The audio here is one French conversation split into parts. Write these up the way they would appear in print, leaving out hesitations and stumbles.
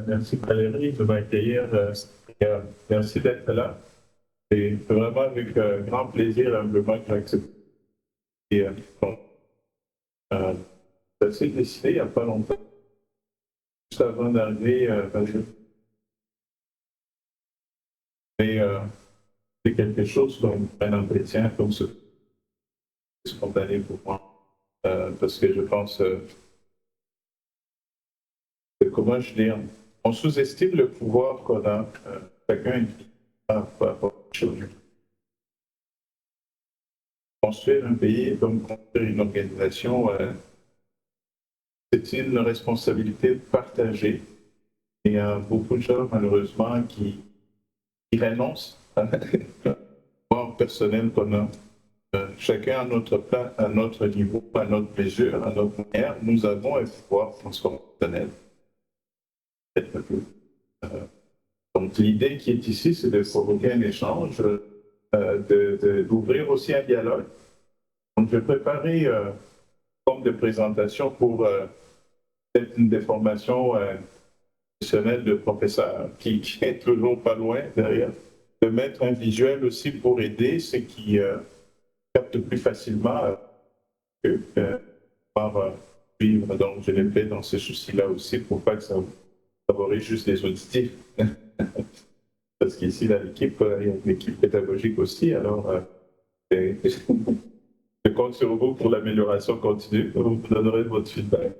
Merci Valérie de m'accueillir. Merci d'être là. C'est vraiment avec grand plaisir humblement que j'accepte. Bon, euh, ça s'est décidé il n'y a pas longtemps, juste avant d'arriver, Valérie. Mais c'est quelque chose comme un entretien comme ce spontané pour moi. Parce que je pense, comment je dis, on sous-estime le pouvoir qu'on a, chacun par rapport aux choses. Construire un pays, donc construire une organisation, c'est une responsabilité partagée. Il y a beaucoup de gens, malheureusement, qui renoncent à la pouvoir personnel qu'on a. Chacun à notre plan, à notre niveau, à notre mesure, à notre manière, nous avons un pouvoir transformationnel. Donc l'idée qui est ici, c'est de provoquer un échange, d'ouvrir aussi un dialogue. Donc je vais préparer une forme de présentation pour peut-être une déformation professionnelle de professeur qui est toujours pas loin derrière, de mettre un visuel aussi pour aider ceux qui captent plus facilement que pouvoir suivre. Donc, je l'ai fait dans ce souci-là aussi pour pas que ça favorise juste les auditifs. Parce qu'ici, là, l'équipe, il y a une équipe pédagogique aussi, alors je compte sur vous pour l'amélioration continue. Vous me donnerez votre feedback.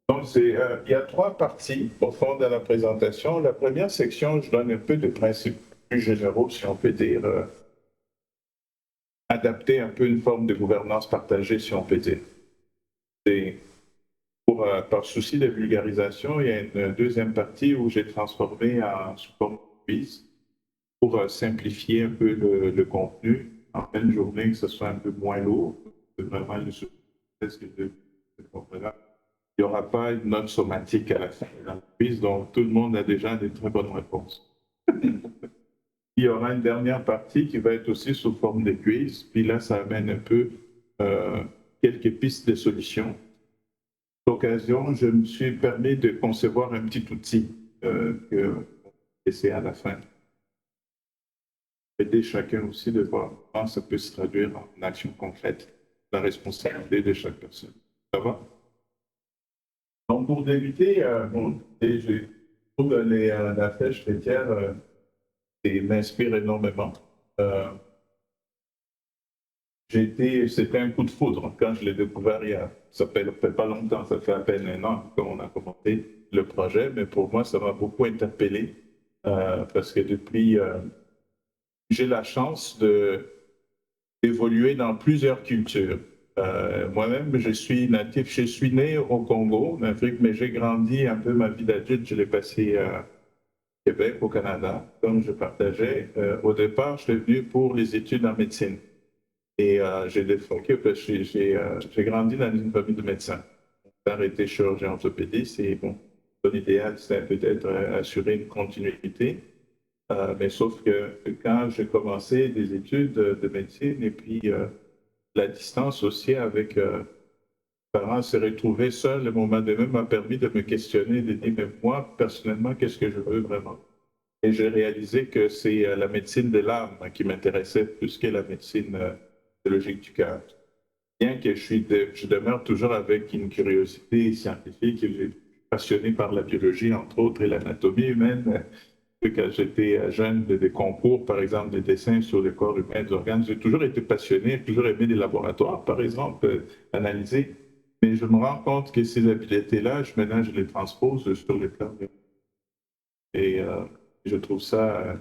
Donc, il y a trois parties au fond de la présentation. La première section, je donne un peu de principes plus généraux, si on peut dire, adapter un peu une forme de gouvernance partagée, si on peut dire. Et par souci de vulgarisation, il y a une deuxième partie où j'ai transformé en sous forme de quiz pour simplifier un peu le contenu en fin de journée, que ce soit un peu moins lourd. C'est vraiment le sujet de là. Il n'y aura pas une note somatique à la fin de la quiz, donc tout le monde a déjà des très bonnes réponses. Il y aura une dernière partie qui va être aussi sous forme de quiz, puis là, ça amène un peu quelques pistes de solutions. L'occasion, je me suis permis de concevoir un petit outil que c'est à la fin. Aider chacun aussi de voir comment ça peut se traduire en action concrète, la responsabilité de chaque personne. Ça va? Donc, pour débuter, je trouve la flèche laitière m'inspire énormément. C'était un coup de foudre quand je l'ai découvert ça fait pas longtemps, ça fait à peine un an qu'on a commencé le projet, mais pour moi, ça m'a beaucoup interpellé parce que depuis, j'ai la chance d'évoluer dans plusieurs cultures. Moi-même, je suis natif, je suis né au Congo, en Afrique, mais j'ai grandi un peu ma vie d'adulte, je l'ai passé à Québec, au Canada, comme je partageais. Au départ, je suis venu pour les études en médecine. Et j'ai défroqué parce que j'ai grandi dans une famille de médecins. Mon père était chirurgien orthopédiste et bon, son idéal, c'était peut-être assurer une continuité. Mais sauf que quand j'ai commencé des études de médecine et puis la distance aussi avec mes parents se retrouver seuls, le moment donné m'a permis de me questionner, de dire, mais moi, personnellement, qu'est-ce que je veux vraiment? Et j'ai réalisé que c'est la médecine de l'âme qui m'intéressait plus que la médecine biologique du cœur. Bien que je demeure toujours avec une curiosité scientifique, je suis passionné par la biologie, entre autres, et l'anatomie humaine. Quand j'étais jeune, des concours, par exemple, des dessins sur le corps humain, des organes, j'ai toujours été passionné, j'ai toujours aimé les laboratoires, par exemple, analyser. Mais je me rends compte que ces habiletés-là, maintenant, je les transpose sur le plan. Et je trouve ça.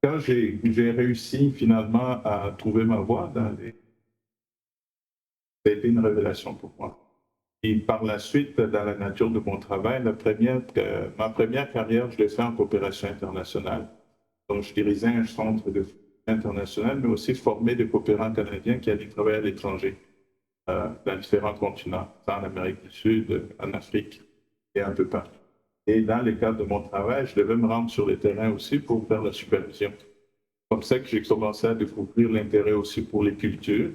Quand j'ai réussi finalement à trouver ma voie ça a été une révélation pour moi. Et par la suite, dans la nature de mon travail, ma première carrière, je l'ai fait en coopération internationale. Donc, je dirigeais un centre de international, mais aussi formé de coopérants canadiens qui allaient travailler à l'étranger, dans différents continents, en Amérique du Sud, en Afrique et un peu partout. Et dans le cadre de mon travail, je devais me rendre sur le terrain aussi pour faire la supervision. C'est comme ça que j'ai commencé à découvrir l'intérêt aussi pour les cultures.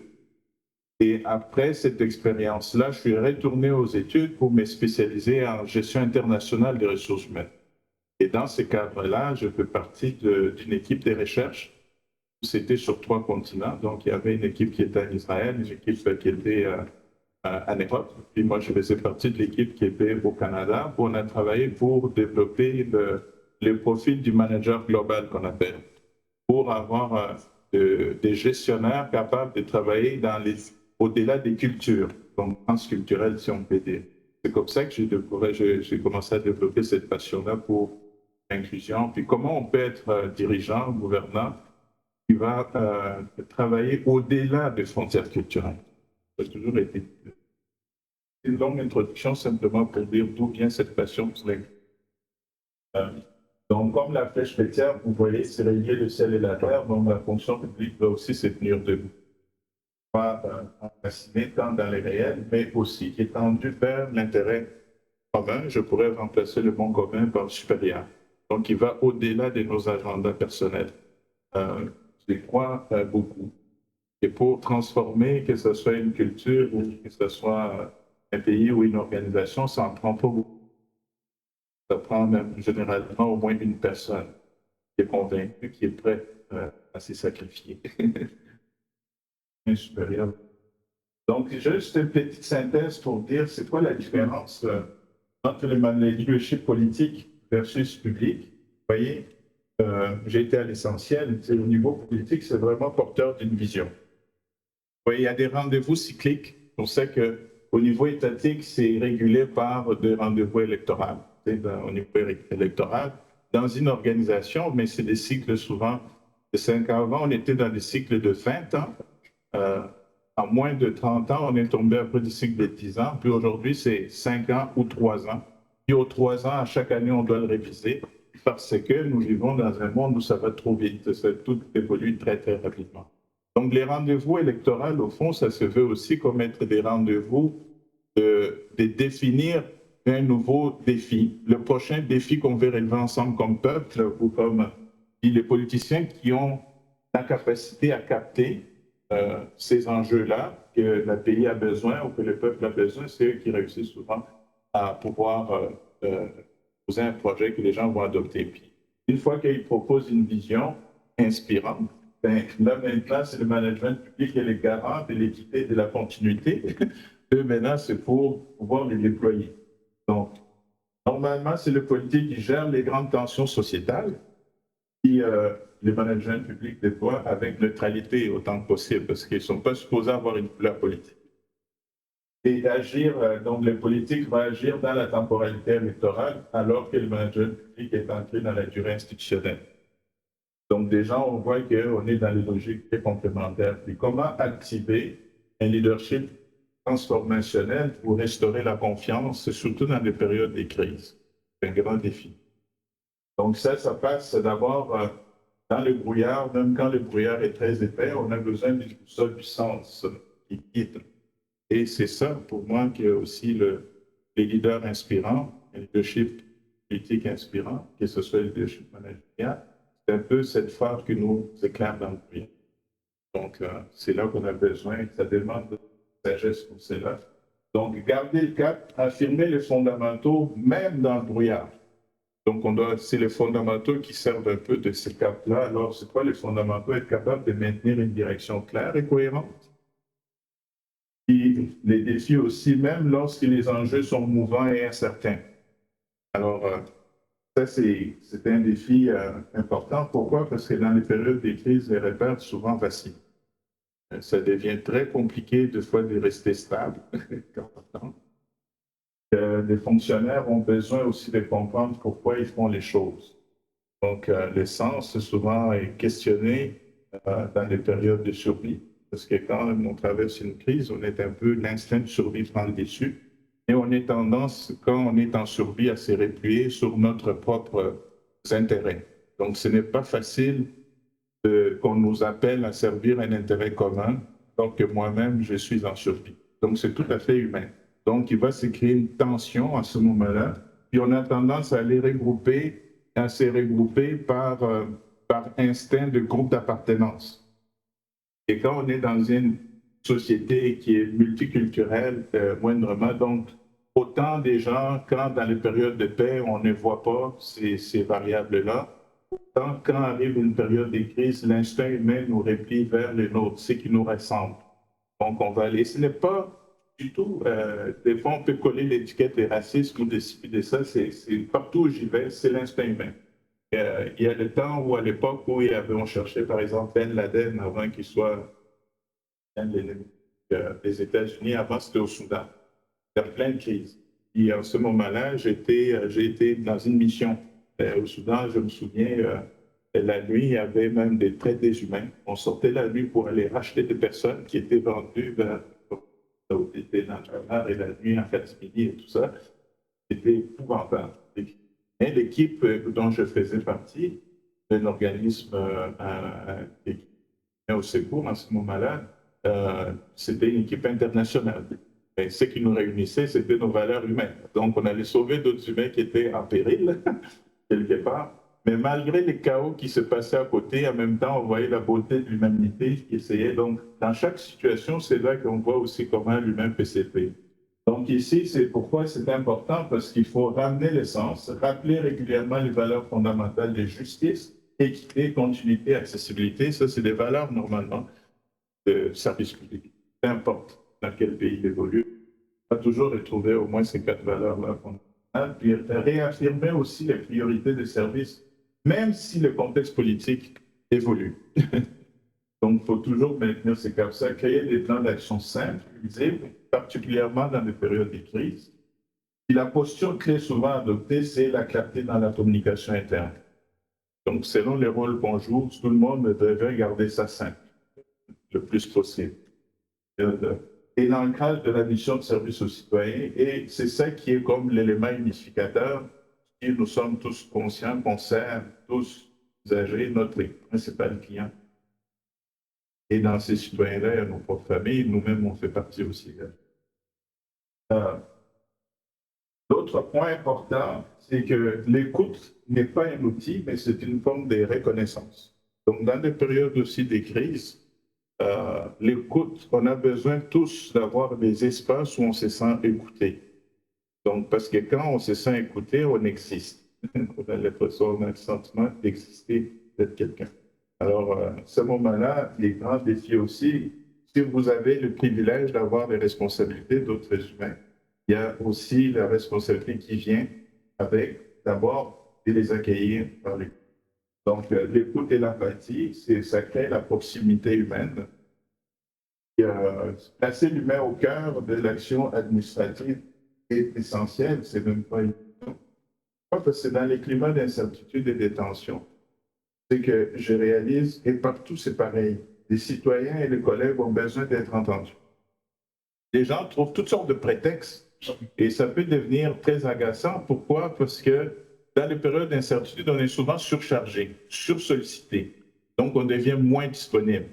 Et après cette expérience-là, je suis retourné aux études pour me spécialiser en gestion internationale des ressources humaines. Et dans ce cadre-là, je fais partie d'une équipe de recherche. C'était sur 3 continents. Donc, il y avait une équipe qui était en Israël, une équipe qui était en Europe. Puis moi, je faisais partie de l'équipe qui était au Canada. On a travaillé pour développer le profil du manager global qu'on appelle, pour avoir des gestionnaires capables de travailler au-delà des cultures, donc transculturelles, si on peut dire. C'est comme ça que j'ai commencé à développer cette passion-là pour l'inclusion. Puis comment on peut être dirigeant, gouvernant, qui va travailler au-delà des frontières culturelles. Ça a toujours été une longue introduction simplement pour dire d'où vient cette passion pour l'inclusion. Donc, comme la flèche laitière, vous voyez, c'est relier le ciel et la terre, donc la fonction publique doit aussi se tenir debout. Pas enraciné tant dans les réels, mais aussi étendu vers l'intérêt commun. Je pourrais remplacer le bon commun par le supérieur. Donc, il va au-delà de nos agendas personnels. Je crois beaucoup. Et pour transformer, que ce soit une culture ou que ce soit un pays ou une organisation, ça en prend pas beaucoup. Ça prend même généralement au moins une personne qui est convaincue, qui est prête à se sacrifier. Un supérieur. Donc, juste une petite synthèse pour dire c'est quoi la différence entre le leadership politique versus public. Vous voyez, j'ai été à l'essentiel. Au niveau politique, c'est vraiment porteur d'une vision. Vous voyez, il y a des rendez-vous cycliques. On sait qu'au niveau étatique, c'est régulé par des rendez-vous électoraux. Au niveau électoral, dans une organisation, mais c'est des cycles souvent de 5 ans. Avant, on était dans des cycles de 20 ans. En moins de 30 ans, on est tombé après des cycles de 10 ans. Puis aujourd'hui, c'est 5 ans ou 3 ans. Puis aux 3 ans, à chaque année, on doit le réviser parce que nous vivons dans un monde où ça va trop vite. Tout évolue très, très rapidement. Donc, les rendez-vous électoraux, au fond, ça se veut aussi comme être des rendez-vous de définir un nouveau défi. Le prochain défi qu'on veut relever ensemble comme peuple ou comme les politiciens qui ont la capacité à capter ces enjeux-là que le pays a besoin ou que le peuple a besoin, c'est eux qui réussissent souvent à pouvoir poser un projet que les gens vont adopter. Puis, une fois qu'ils proposent une vision inspirante, ben, là maintenant, c'est le management public qui est le garant de l'équité et de la continuité. Eux, maintenant, c'est pour pouvoir les déployer. Donc, normalement, c'est le politique qui gère les grandes tensions sociétales, qui les management publics déploient avec neutralité autant que possible, parce qu'ils ne sont pas supposés avoir une couleur politique. Et agir, donc le politique va agir dans la temporalité électorale, alors que le management public est entré dans la durée institutionnelle. Donc déjà, on voit qu'on est dans les logiques très complémentaires. Puis comment activer un leadership transformationnel pour restaurer la confiance, surtout dans les périodes de crise? C'est un grand défi. Donc ça passe d'abord dans le brouillard. Même quand le brouillard est très épais, on a besoin d'une boussole du sens qui guide. Et c'est ça, pour moi, qui est aussi les leaders inspirants, le leadership politique inspirant, que ce soit le leadership managérial. C'est un peu cette phare qui nous éclaire dans le brouillard. Donc, c'est là qu'on a besoin, ça demande de sagesse pour cela. Donc, garder le cap, affirmer les fondamentaux, même dans le brouillard. Donc, c'est les fondamentaux qui servent un peu de ces caps-là. Alors, c'est quoi les fondamentaux? Être capable de maintenir une direction claire et cohérente. Et les défis aussi, même lorsque les enjeux sont mouvants et incertains. Alors, ça, c'est un défi important. Pourquoi? Parce que dans les périodes de crise, les repères souvent vacillent. Ça devient très compliqué, des fois, de rester stable. Les fonctionnaires ont besoin aussi de comprendre pourquoi ils font les choses. Donc, le sens, souvent, est questionné dans les périodes de survie. Parce que quand on traverse une crise, on est un peu, l'instinct de survie prend le dessus. Et on est tendance, quand on est en survie, à se replier sur notre propre intérêt. Donc, ce n'est pas facile qu'on nous appelle à servir un intérêt commun, donc que moi-même, je suis en survie. Donc, c'est tout à fait humain. Donc, il va se créer une tension à ce moment-là, puis on a tendance à se regrouper par instinct de groupe d'appartenance. Et quand on est dans une société qui est multiculturelle, moindrement. Donc, autant des gens, quand dans les périodes de paix, on ne voit pas ces variables-là, tant quand arrive une période de crise, l'instinct humain nous replie vers les nôtres, ce qui nous ressemble. Donc, on va aller. Ce n'est pas du tout. Des fois, on peut coller l'étiquette de racisme ou de ça. C'est partout où j'y vais, c'est l'instinct humain. Il y a le temps où, à l'époque, où on cherchait, par exemple, Ben Laden avant qu'il soit l'ennemi des États-Unis. Avant, c'était au Soudan. Il y a plein de crises. Et en ce moment-là, j'ai été dans une mission au Soudan. Je me souviens, la nuit, il y avait même des traites des humains. On sortait la nuit pour aller racheter des personnes qui étaient vendues vers était dans le mar et la nuit en catimini et tout ça. C'était épouvantable. Et l'équipe dont je faisais partie, un organisme qui est au secours en ce moment-là, c'était une équipe internationale. Et ce qui nous réunissait, c'était nos valeurs humaines. Donc, on allait sauver d'autres humains qui étaient en péril, quelque part. Mais malgré les chaos qui se passaient à côté, en même temps, on voyait la beauté de l'humanité qui essayait. Donc, dans chaque situation, c'est là qu'on voit aussi comment l'humain peut s'élever. Donc, ici, c'est pourquoi c'est important, parce qu'il faut ramener l'essence, rappeler régulièrement les valeurs fondamentales de justice, équité, continuité, accessibilité. Ça, c'est des valeurs, normalement, de service public. Peu importe dans quel pays il évolue, on va toujours retrouver au moins ces 4 valeurs-là fondamentales, puis réaffirmer aussi les priorités des services, même si le contexte politique évolue. Donc, il faut toujours maintenir ces caps-là, créer des plans d'action simples, visibles, particulièrement dans des périodes de crise. Et la posture très souvent adoptée, c'est la clarté dans la communication interne. Donc, selon les rôles qu'on joue, tout le monde devrait garder ça simple le plus possible. Et dans le cadre de la mission de service aux citoyens, et c'est ça qui est comme l'élément unificateur, et nous sommes tous conscients qu'on sert tous usagers, notre principal client. Et dans ces citoyens-là, il y a nos propres familles, nous-mêmes, on fait partie aussi. L'autre point important, c'est que l'écoute n'est pas un outil, mais c'est une forme de reconnaissance. Donc, dans des périodes aussi de crise, l'écoute, on a besoin tous d'avoir des espaces où on se sent écouté. Donc, parce que quand on se sent écouté, on existe. On a l'impression, on a le sentiment d'exister, d'être quelqu'un. Alors, à ce moment-là, les grands défis aussi, si vous avez le privilège d'avoir des responsabilités d'autres humains, il y a aussi la responsabilité qui vient avec, d'abord, de les accueillir par l'écoute. Donc, l'écoute et l'empathie, ça crée la proximité humaine. Placer l'humain au cœur de l'action administrative est essentiel, c'est même pas évident. Parce que c'est dans les climats d'incertitude et de tension, c'est que je réalise, et partout c'est pareil, les citoyens et les collègues ont besoin d'être entendus. Les gens trouvent toutes sortes de prétextes et ça peut devenir très agaçant. Pourquoi? Parce que dans les périodes d'incertitude, on est souvent surchargé, sursollicité. Donc, on devient moins disponible.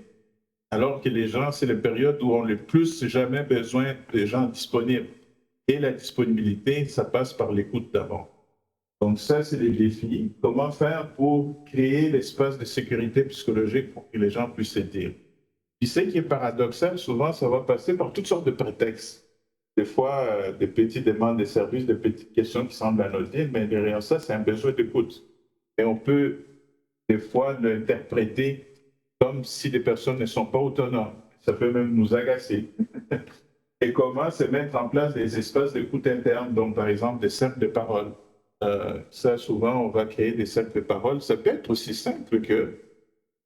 Alors que les gens, c'est les périodes où on a le plus jamais besoin de gens disponibles. Et la disponibilité, ça passe par l'écoute d'abord. Donc ça, c'est les défis. Comment faire pour créer l'espace de sécurité psychologique pour que les gens puissent se dire? Puis ce qui est paradoxal, souvent, ça va passer par toutes sortes de prétextes. Des fois, des petites demandes de services, des petites questions qui semblent anodines, mais derrière ça, c'est un besoin d'écoute. Et on peut, des fois, l'interpréter comme si les personnes ne sont pas autonomes. Ça peut même nous agacer. Et comment se mettre en place des espaces d'écoute interne, donc par exemple des cercles de parole. Ça, souvent, on va créer des cercles de parole. Ça peut être aussi simple que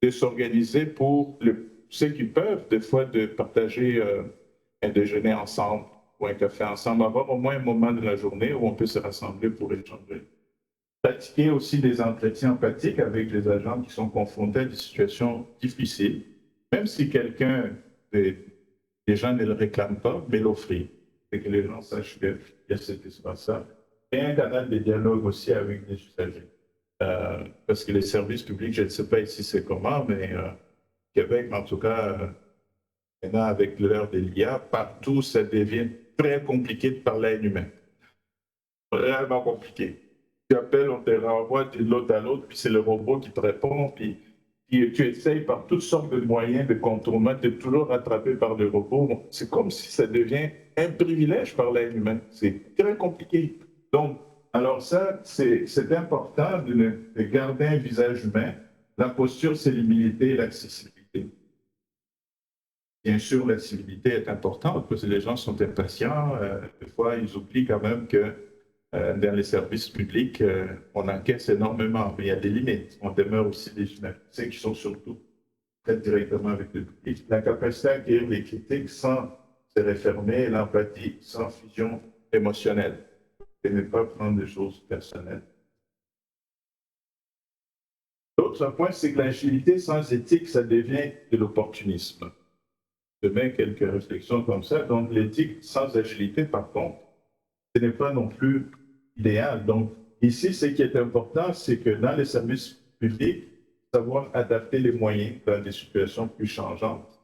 de s'organiser pour ceux qui peuvent, des fois, de partager un déjeuner ensemble ou un café ensemble, avoir au moins un moment de la journée où on peut se rassembler pour échanger. Pratiquer aussi des entretiens empathiques avec les agents qui sont confrontés à des situations difficiles, même si quelqu'un, les gens ne le réclament pas, mais l'offrir. Et que les gens sachent qu'il y a cet espace-là. Et un canal de dialogue aussi avec les usagers. Parce que les services publics, je ne sais pas ici c'est comment, mais Québec, en tout cas, maintenant avec l'heure de l'IA, partout, ça devient très compliqué de parler à un humain. Vraiment compliqué. Tu appelles, on te renvoie de l'autre à l'autre, puis c'est le robot qui te répond, puis et tu essayes par toutes sortes de moyens de contournement, tu es toujours rattrapé par des robots. C'est comme si ça devient un privilège par l'être humain. C'est très compliqué. Donc, alors ça, c'est important de garder un visage humain. La posture, c'est l'humilité et l'accessibilité. Bien sûr, l'accessibilité est importante parce que les gens sont impatients. Des fois, ils oublient quand même que dans les services publics, on encaisse énormément, mais il y a des limites. On demeure aussi des humains. C'est qui sont surtout très directement avec le public. La capacité à accueillir les critiques sans se refermer, l'empathie, sans fusion émotionnelle, et ne pas prendre des choses personnelles. L'autre point, c'est que l'agilité sans éthique, ça devient de l'opportunisme. Je mets quelques réflexions comme ça. Donc, l'éthique sans agilité, par contre, ce n'est pas non plus idéal. Donc, ici, ce qui est important, c'est que dans les services publics, savoir adapter les moyens dans des situations plus changeantes.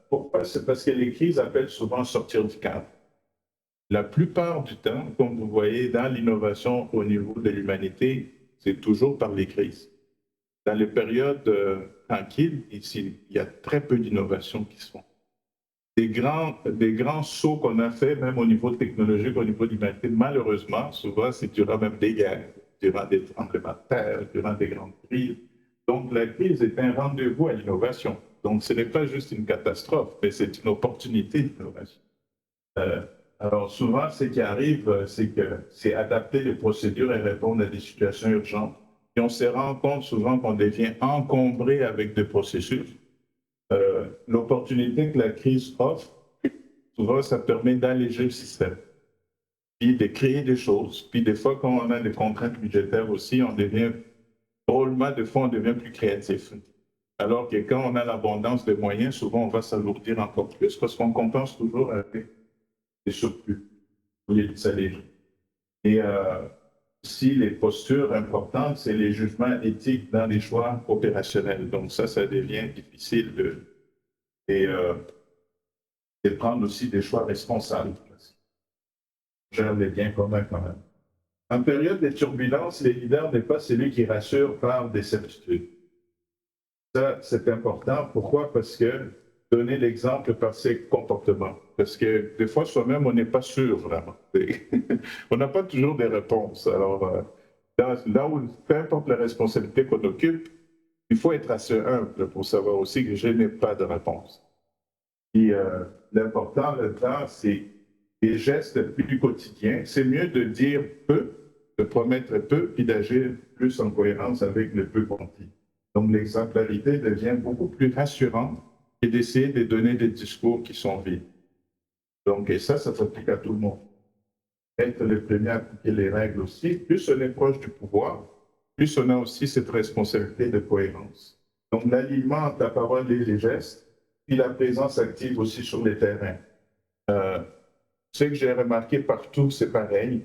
Pourquoi? C'est parce que les crises appellent souvent à sortir du cadre. La plupart du temps, comme vous voyez, dans l'innovation au niveau de l'humanité, c'est toujours par les crises. Dans les périodes tranquilles, ici, il y a très peu d'innovations qui se font. Des grands sauts qu'on a fait, même au niveau technologique, au niveau de l'humanité, malheureusement, souvent, c'est durant même des guerres, durant des tremblements de terre, durant des grandes crises. Donc, la crise est un rendez-vous à l'innovation. Donc, ce n'est pas juste une catastrophe, mais c'est une opportunité d'innovation. Alors, souvent, ce qui arrive, c'est adapter les procédures et répondre à des situations urgentes. Et on se rend compte souvent qu'on devient encombré avec des processus. L'opportunité que la crise offre, souvent, ça permet d'alléger le système, puis de créer des choses. Puis des fois, quand on a des contraintes budgétaires aussi, on devient, drôlement, des fois, on devient plus créatif. Alors que quand on a l'abondance de moyens, souvent, on va s'alourdir encore plus parce qu'on compense toujours avec des surplus. Et si les postures importantes, c'est les jugements éthiques dans les choix opérationnels. Donc ça devient difficile de prendre aussi des choix responsables. Gère les biens communs quand même. En période de turbulence, le leader n'est pas celui qui rassure par des certitudes. Ça, c'est important. Pourquoi? Parce que donner l'exemple par ses comportements. Parce que des fois, soi-même, on n'est pas sûr vraiment. On n'a pas toujours des réponses. Alors, là où, peu importe la responsabilité qu'on occupe, il faut être assez humble pour savoir aussi que je n'ai pas de réponse. Et l'important là-dedans, c'est les gestes plus quotidiens. C'est mieux de dire peu, de promettre peu, puis d'agir plus en cohérence avec le peu qu'on dit. Donc, l'exemplarité devient beaucoup plus rassurante que d'essayer de donner des discours qui sont vides. Donc, et ça s'applique à tout le monde. Être le premier à appliquer les règles aussi, plus on est proche du pouvoir, plus on a aussi cette responsabilité de cohérence. Donc, l'alignement entre la parole et les gestes, puis la présence active aussi sur les terrains. Ce que j'ai remarqué partout, c'est pareil.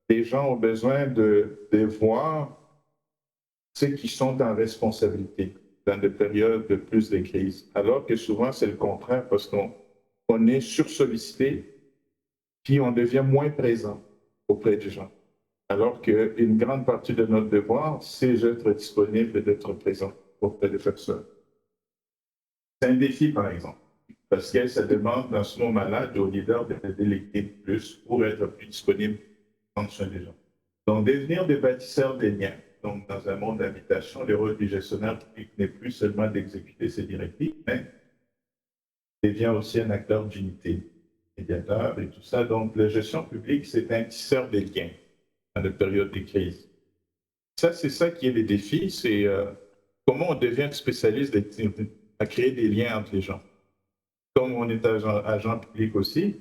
Les gens ont besoin de voir ceux qui sont en responsabilité dans des périodes de plus de crise, alors que souvent c'est le contraire parce qu'on est sursollicité, puis on devient moins présent auprès des gens. Alors qu'une grande partie de notre devoir, c'est d'être disponible et d'être présent auprès des personnes. C'est un défi, par exemple, parce que ça demande dans ce moment-là aux leaders de déléguer plus pour être plus disponible en soin des gens. Donc, devenir des bâtisseurs des liens. Donc, dans un monde d'habitation, le rôle du gestionnaire public n'est plus seulement d'exécuter ses directives, mais devient aussi un acteur d'unité, médiateur et tout ça. Donc, la gestion publique, c'est un tisseur des liens dans la période de crise. Ça, c'est ça qui est le défi, c'est comment on devient spécialiste à créer des liens entre les gens. Comme on est agent public aussi,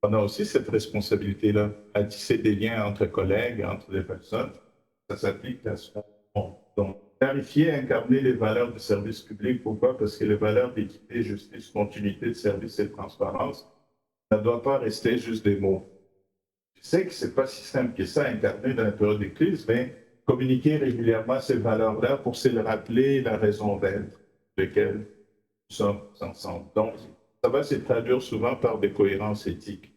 on a aussi cette responsabilité-là, à tisser des liens entre collègues, entre les personnes. Ça s'applique à ce monde. Donc, clarifier, incarner les valeurs du service public. Pourquoi? Parce que les valeurs d'équité, justice, continuité de service et de transparence, ça ne doit pas rester juste des mots. Je sais que ce n'est pas si simple que ça, incarner dans la période de crise, mais communiquer régulièrement ces valeurs-là pour se rappeler la raison d'être de laquelle nous sommes ensemble. Donc, ça va se traduire souvent par des cohérences éthiques.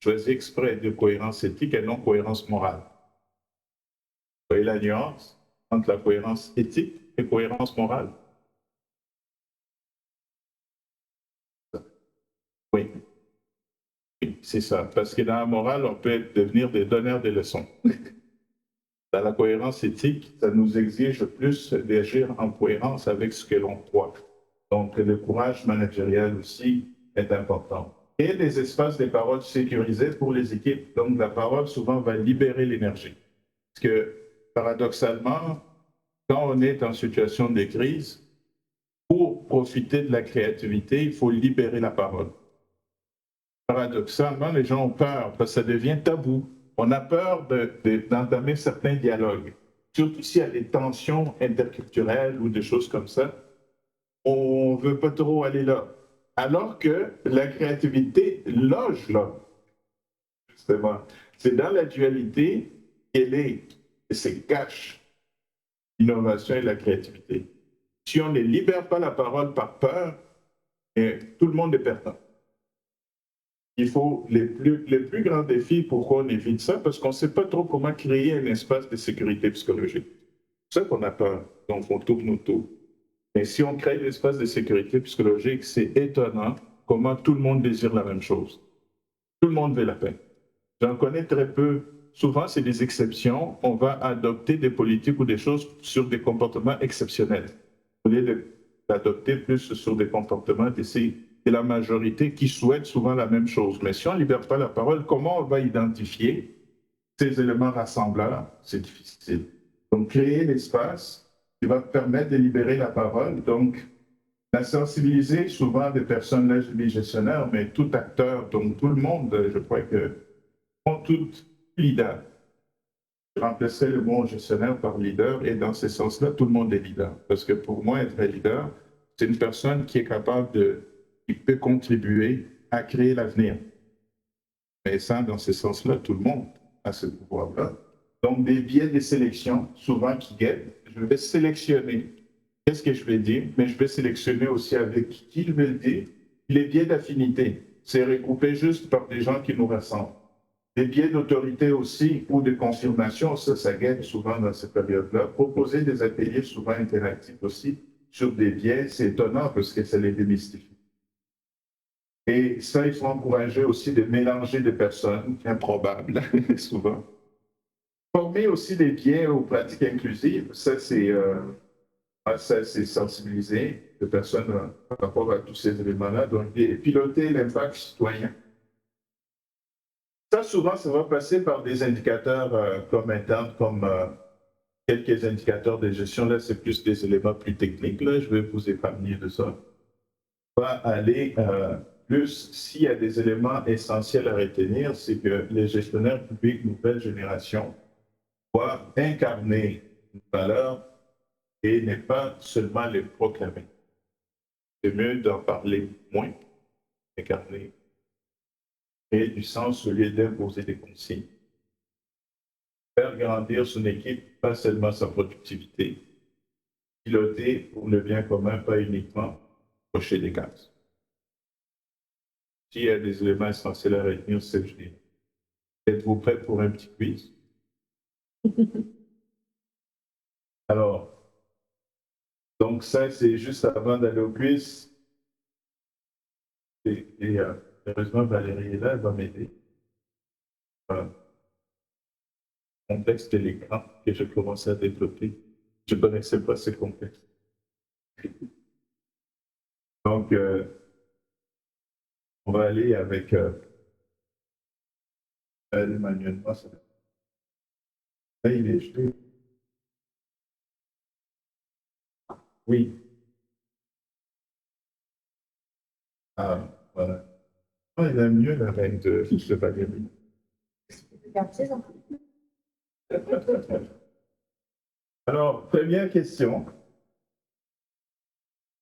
Choisis exprès de cohérence éthique et non cohérence morale. Vous voyez la nuance entre la cohérence éthique et cohérence morale. Oui, oui, c'est ça. Parce que dans la morale, on peut devenir des donneurs de leçons. Dans la cohérence éthique, ça nous exige plus d'agir en cohérence avec ce que l'on croit. Donc, le courage managérial aussi est important. Et des espaces de parole sécurisés pour les équipes. Donc, la parole souvent va libérer l'énergie. Parce que, paradoxalement, quand on est en situation de crise, pour profiter de la créativité, il faut libérer la parole. Paradoxalement, les gens ont peur parce que ça devient tabou. On a peur d'entamer certains dialogues, surtout s'il y a des tensions interculturelles ou des choses comme ça. On ne veut pas trop aller là. Alors que la créativité loge là, justement. C'est dans la dualité qu'elle est, et se cache l'innovation et la créativité. Si on ne libère pas la parole par peur, tout le monde est perdant. Il faut les plus grands défis pour qu'on évite ça, parce qu'on ne sait pas trop comment créer un espace de sécurité psychologique. C'est ça qu'on a peur, donc on tourne autour. Mais si on crée l'espace de sécurité psychologique, c'est étonnant comment tout le monde désire la même chose. Tout le monde veut la paix. J'en connais très peu. Souvent, c'est des exceptions. On va adopter des politiques ou des choses sur des comportements exceptionnels, au lieu d'adopter plus sur des comportements d'essayer. C'est la majorité qui souhaite souvent la même chose. Mais si on ne libère pas la parole, comment on va identifier ces éléments rassembleurs? C'est difficile. Donc, créer l'espace qui va permettre de libérer la parole. Donc, la sensibiliser souvent des personnes, là je dis gestionnaires, mais tout acteur, donc tout le monde, je crois que, sont toutes leaders. Je remplacerai le mot gestionnaire par leader, et dans ce sens-là, tout le monde est leader. Parce que pour moi, être un leader, c'est une personne qui est capable qui peut contribuer à créer l'avenir. Mais ça, dans ce sens-là, tout le monde a ce pouvoir-là. Donc, des biais de sélection, souvent qui guettent, je vais sélectionner. Qu'est-ce que je vais dire? Mais je vais sélectionner aussi avec qui je vais le dire. Les biais d'affinité, c'est regroupé juste par des gens qui nous ressemblent. Les biais d'autorité aussi ou de confirmation, ça guette souvent dans cette période-là. Proposer des ateliers souvent interactifs aussi sur des biais, c'est étonnant parce que ça les démystifie. Et ça, il faut encourager aussi de mélanger des personnes improbables, souvent. Former aussi des biais aux pratiques inclusives, ça c'est sensibiliser les personnes par rapport à tous ces éléments-là, donc et piloter l'impact citoyen. Ça, souvent, ça va passer par des indicateurs comme internes, comme quelques indicateurs de gestion. Là, c'est plus des éléments plus techniques. Là, je vais vous épargner de ça. On va aller plus, s'il y a des éléments essentiels à retenir, c'est que les gestionnaires publics nouvelle génération doivent incarner une valeur et n'est pas seulement les proclamer. C'est mieux d'en parler moins, incarner, et du sens au lieu d'imposer des consignes. Faire grandir son équipe, pas seulement sa productivité, piloter pour le bien commun, pas uniquement cocher des cases. S'il y a des éléments essentiels à retenir, c'est ce que je dis. Êtes-vous prêts pour un petit quiz? Alors, donc ça, c'est juste avant d'aller au quiz. Heureusement, Valérie est là, elle va m'aider. Contexte de l'écran que j'ai commencé à développer. Je ne connaissais pas ce contexte. Donc, on va aller avec Emmanuel. Là, il est jeté. Oui. Ah, voilà. Ah, il aime mieux la reine de Valérie. Alors, première question.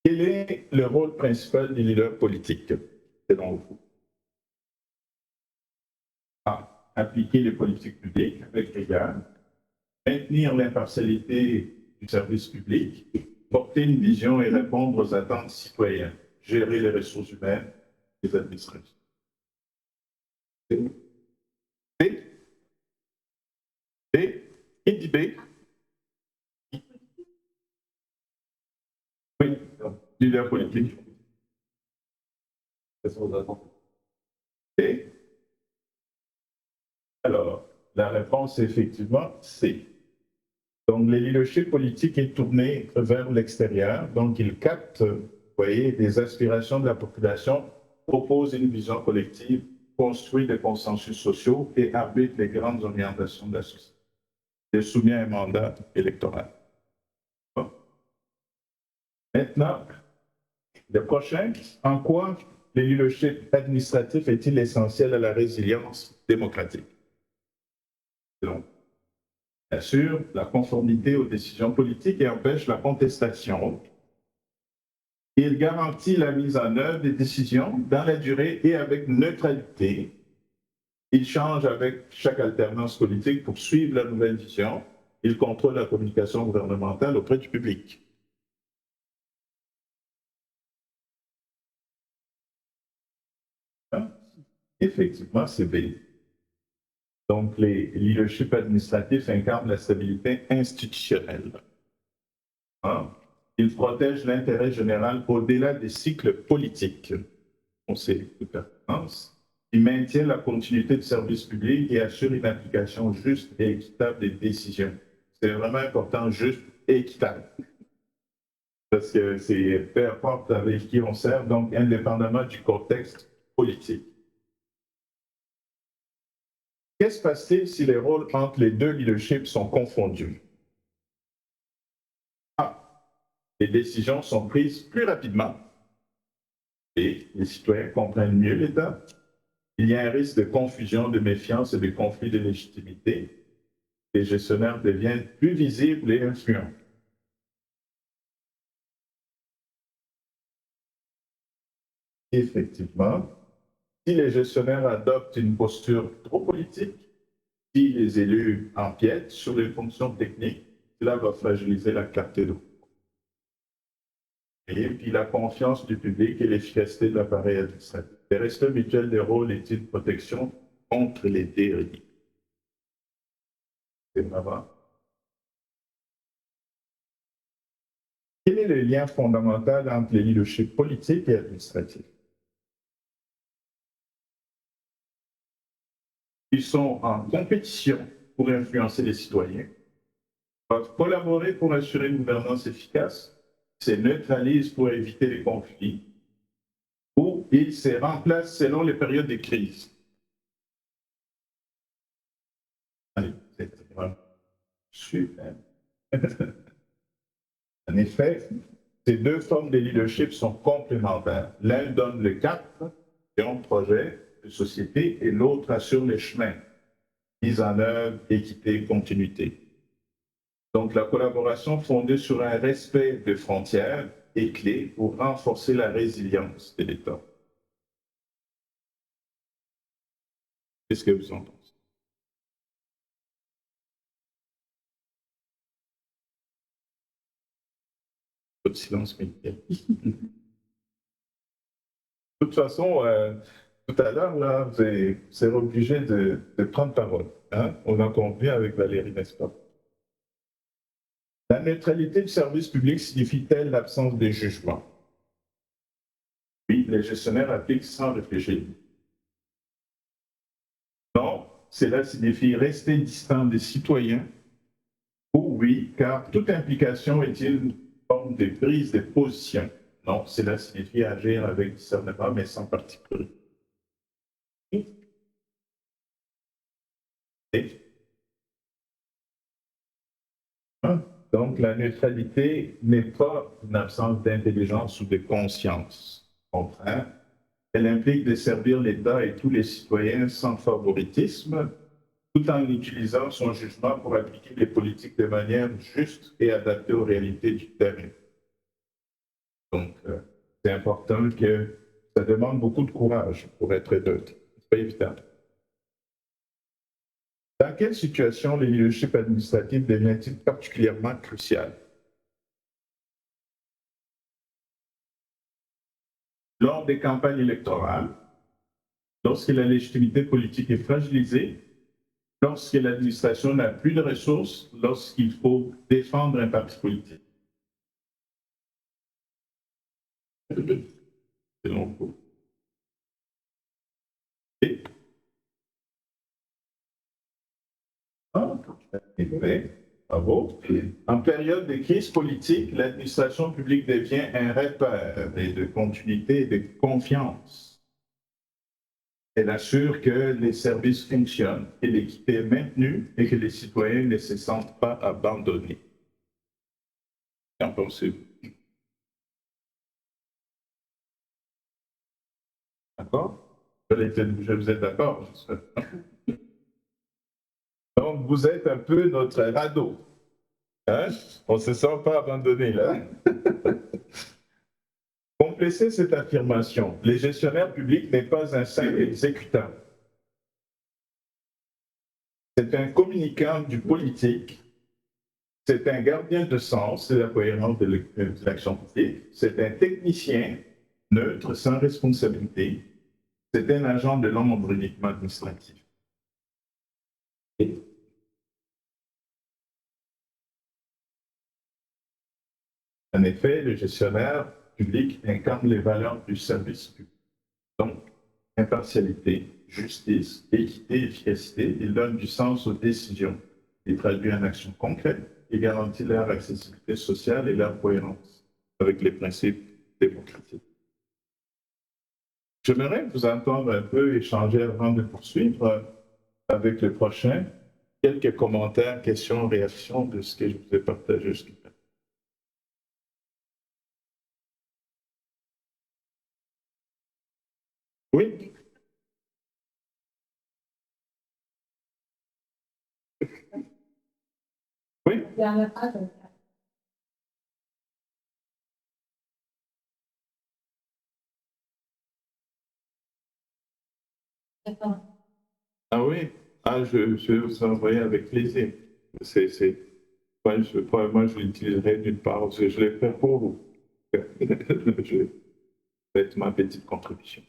Quel est le rôle principal du leader politique, selon vous? A. Appliquer les politiques publiques avec rigueur. Maintenir l'impartialité du service public. Porter une vision et répondre aux attentes citoyennes. Gérer les ressources humaines, les administrations. B. B. Qui dit B? Oui, leader politique. Et alors, la réponse est effectivement C. Donc, le leadership politique est tourné vers l'extérieur, donc il capte, vous voyez, des aspirations de la population, propose une vision collective, construit des consensus sociaux et arbitre les grandes orientations de la société. Il est soumis à un mandat électoral. Bon. Maintenant, le prochain, en quoi le leadership administratif est-il essentiel à la résilience démocratique? Donc, assure la conformité aux décisions politiques et empêche la contestation. Il garantit la mise en œuvre des décisions dans la durée et avec neutralité. Il change avec chaque alternance politique pour suivre la nouvelle vision. Il contrôle la communication gouvernementale auprès du public. Effectivement, c'est B. Donc, les leaderships administratifs incarnent la stabilité institutionnelle. Ils protègent l'intérêt général au-delà des cycles politiques. On sait de pertinence. Ils maintiennent la continuité du service public et assurent une application juste et équitable des décisions. C'est vraiment important, juste et équitable. Parce que c'est peu importe avec qui on sert, donc indépendamment du contexte politique. Qu'est-ce qui se passe si les rôles entre les deux leaderships sont confondus? A. Les décisions sont prises plus rapidement. B. Les citoyens comprennent mieux l'État. Il y a un risque de confusion, de méfiance et de conflit de légitimité. Les gestionnaires deviennent plus visibles et influents. Effectivement, si les gestionnaires adoptent une posture trop politique, si les élus empiètent sur les fonctions techniques, cela va fragiliser la clarté d'eau. Et puis la confiance du public et l'efficacité de l'appareil administratif. Le respect mutuel des rôles est une protection contre les dérives. C'est vraiment. Quel est le lien fondamental entre les leaderships politiques et administratifs? Ils sont en compétition pour influencer les citoyens, doivent collaborer pour assurer une gouvernance efficace, se neutralisent pour éviter les conflits, ou ils se remplacent selon les périodes de crise. Allez, c'est vraiment super. En effet, ces deux formes de leadership sont complémentaires. L'un donne le cap, un projet de société, et l'autre assure les chemins, mise en œuvre, équité, continuité. Donc, la collaboration fondée sur un respect des frontières est clé pour renforcer la résilience de l'État. Qu'est-ce que vous en pensez? Pas de silence médical. De toute façon, tout à l'heure, là, vous serez obligé de prendre parole. Hein? On a convenu avec Valérie, n'est-ce pas? La neutralité du service public signifie-t-elle l'absence de jugement? Oui, les gestionnaires appliquent sans réfléchir. Non, cela signifie rester distant des citoyens. Ou oui, car toute implication est une forme de prise de position. Non, cela signifie agir avec discernement, mais sans parti pris. Donc, la neutralité n'est pas une absence d'intelligence ou de conscience. Au contraire, elle implique de servir l'État et tous les citoyens sans favoritisme, tout en utilisant son jugement pour appliquer les politiques de manière juste et adaptée aux réalités du terrain. Donc, c'est important que ça demande beaucoup de courage pour être neutre. C'est pas évident. Dans quelle situation le leadership administratif devient-il particulièrement crucial? Lors des campagnes électorales, lorsque la légitimité politique est fragilisée, lorsque l'administration n'a plus de ressources, lorsqu'il faut défendre un parti politique. Selon vous. Et effet, bravo. En période de crise politique, l'administration publique devient un repère de continuité et de confiance. Elle assure que les services fonctionnent, que l'équité est maintenue et que les citoyens ne se sentent pas abandonnés. Qu'en pensez-vous? D'accord? Je vous êtes d'accord? Donc, vous êtes un peu notre radeau. Hein? On ne se sent pas abandonné là. Complétez cette affirmation. Le gestionnaire public n'est pas un simple exécutant. C'est un communicant du politique. C'est un gardien de sens, c'est la cohérence de l'action publique. C'est un technicien neutre, sans responsabilité. C'est un agent de l'ombre uniquement administratif. En effet, le gestionnaire public incarne les valeurs du service public. Donc, impartialité, justice, équité, efficacité, il donne du sens aux décisions. Il traduit en action concrète et garantit leur accessibilité sociale et leur cohérence avec les principes démocratiques. J'aimerais vous entendre un peu échanger avant de poursuivre avec le prochain. Quelques commentaires, questions, réactions de ce que je vous ai partagé jusqu'à maintenant. Oui. Oui. Ah oui, ah, je vais vous envoyer avec plaisir. Moi, je l'utiliserai d'une part, parce que je l'ai fait pour vous. Je vais mettre ma petite contribution.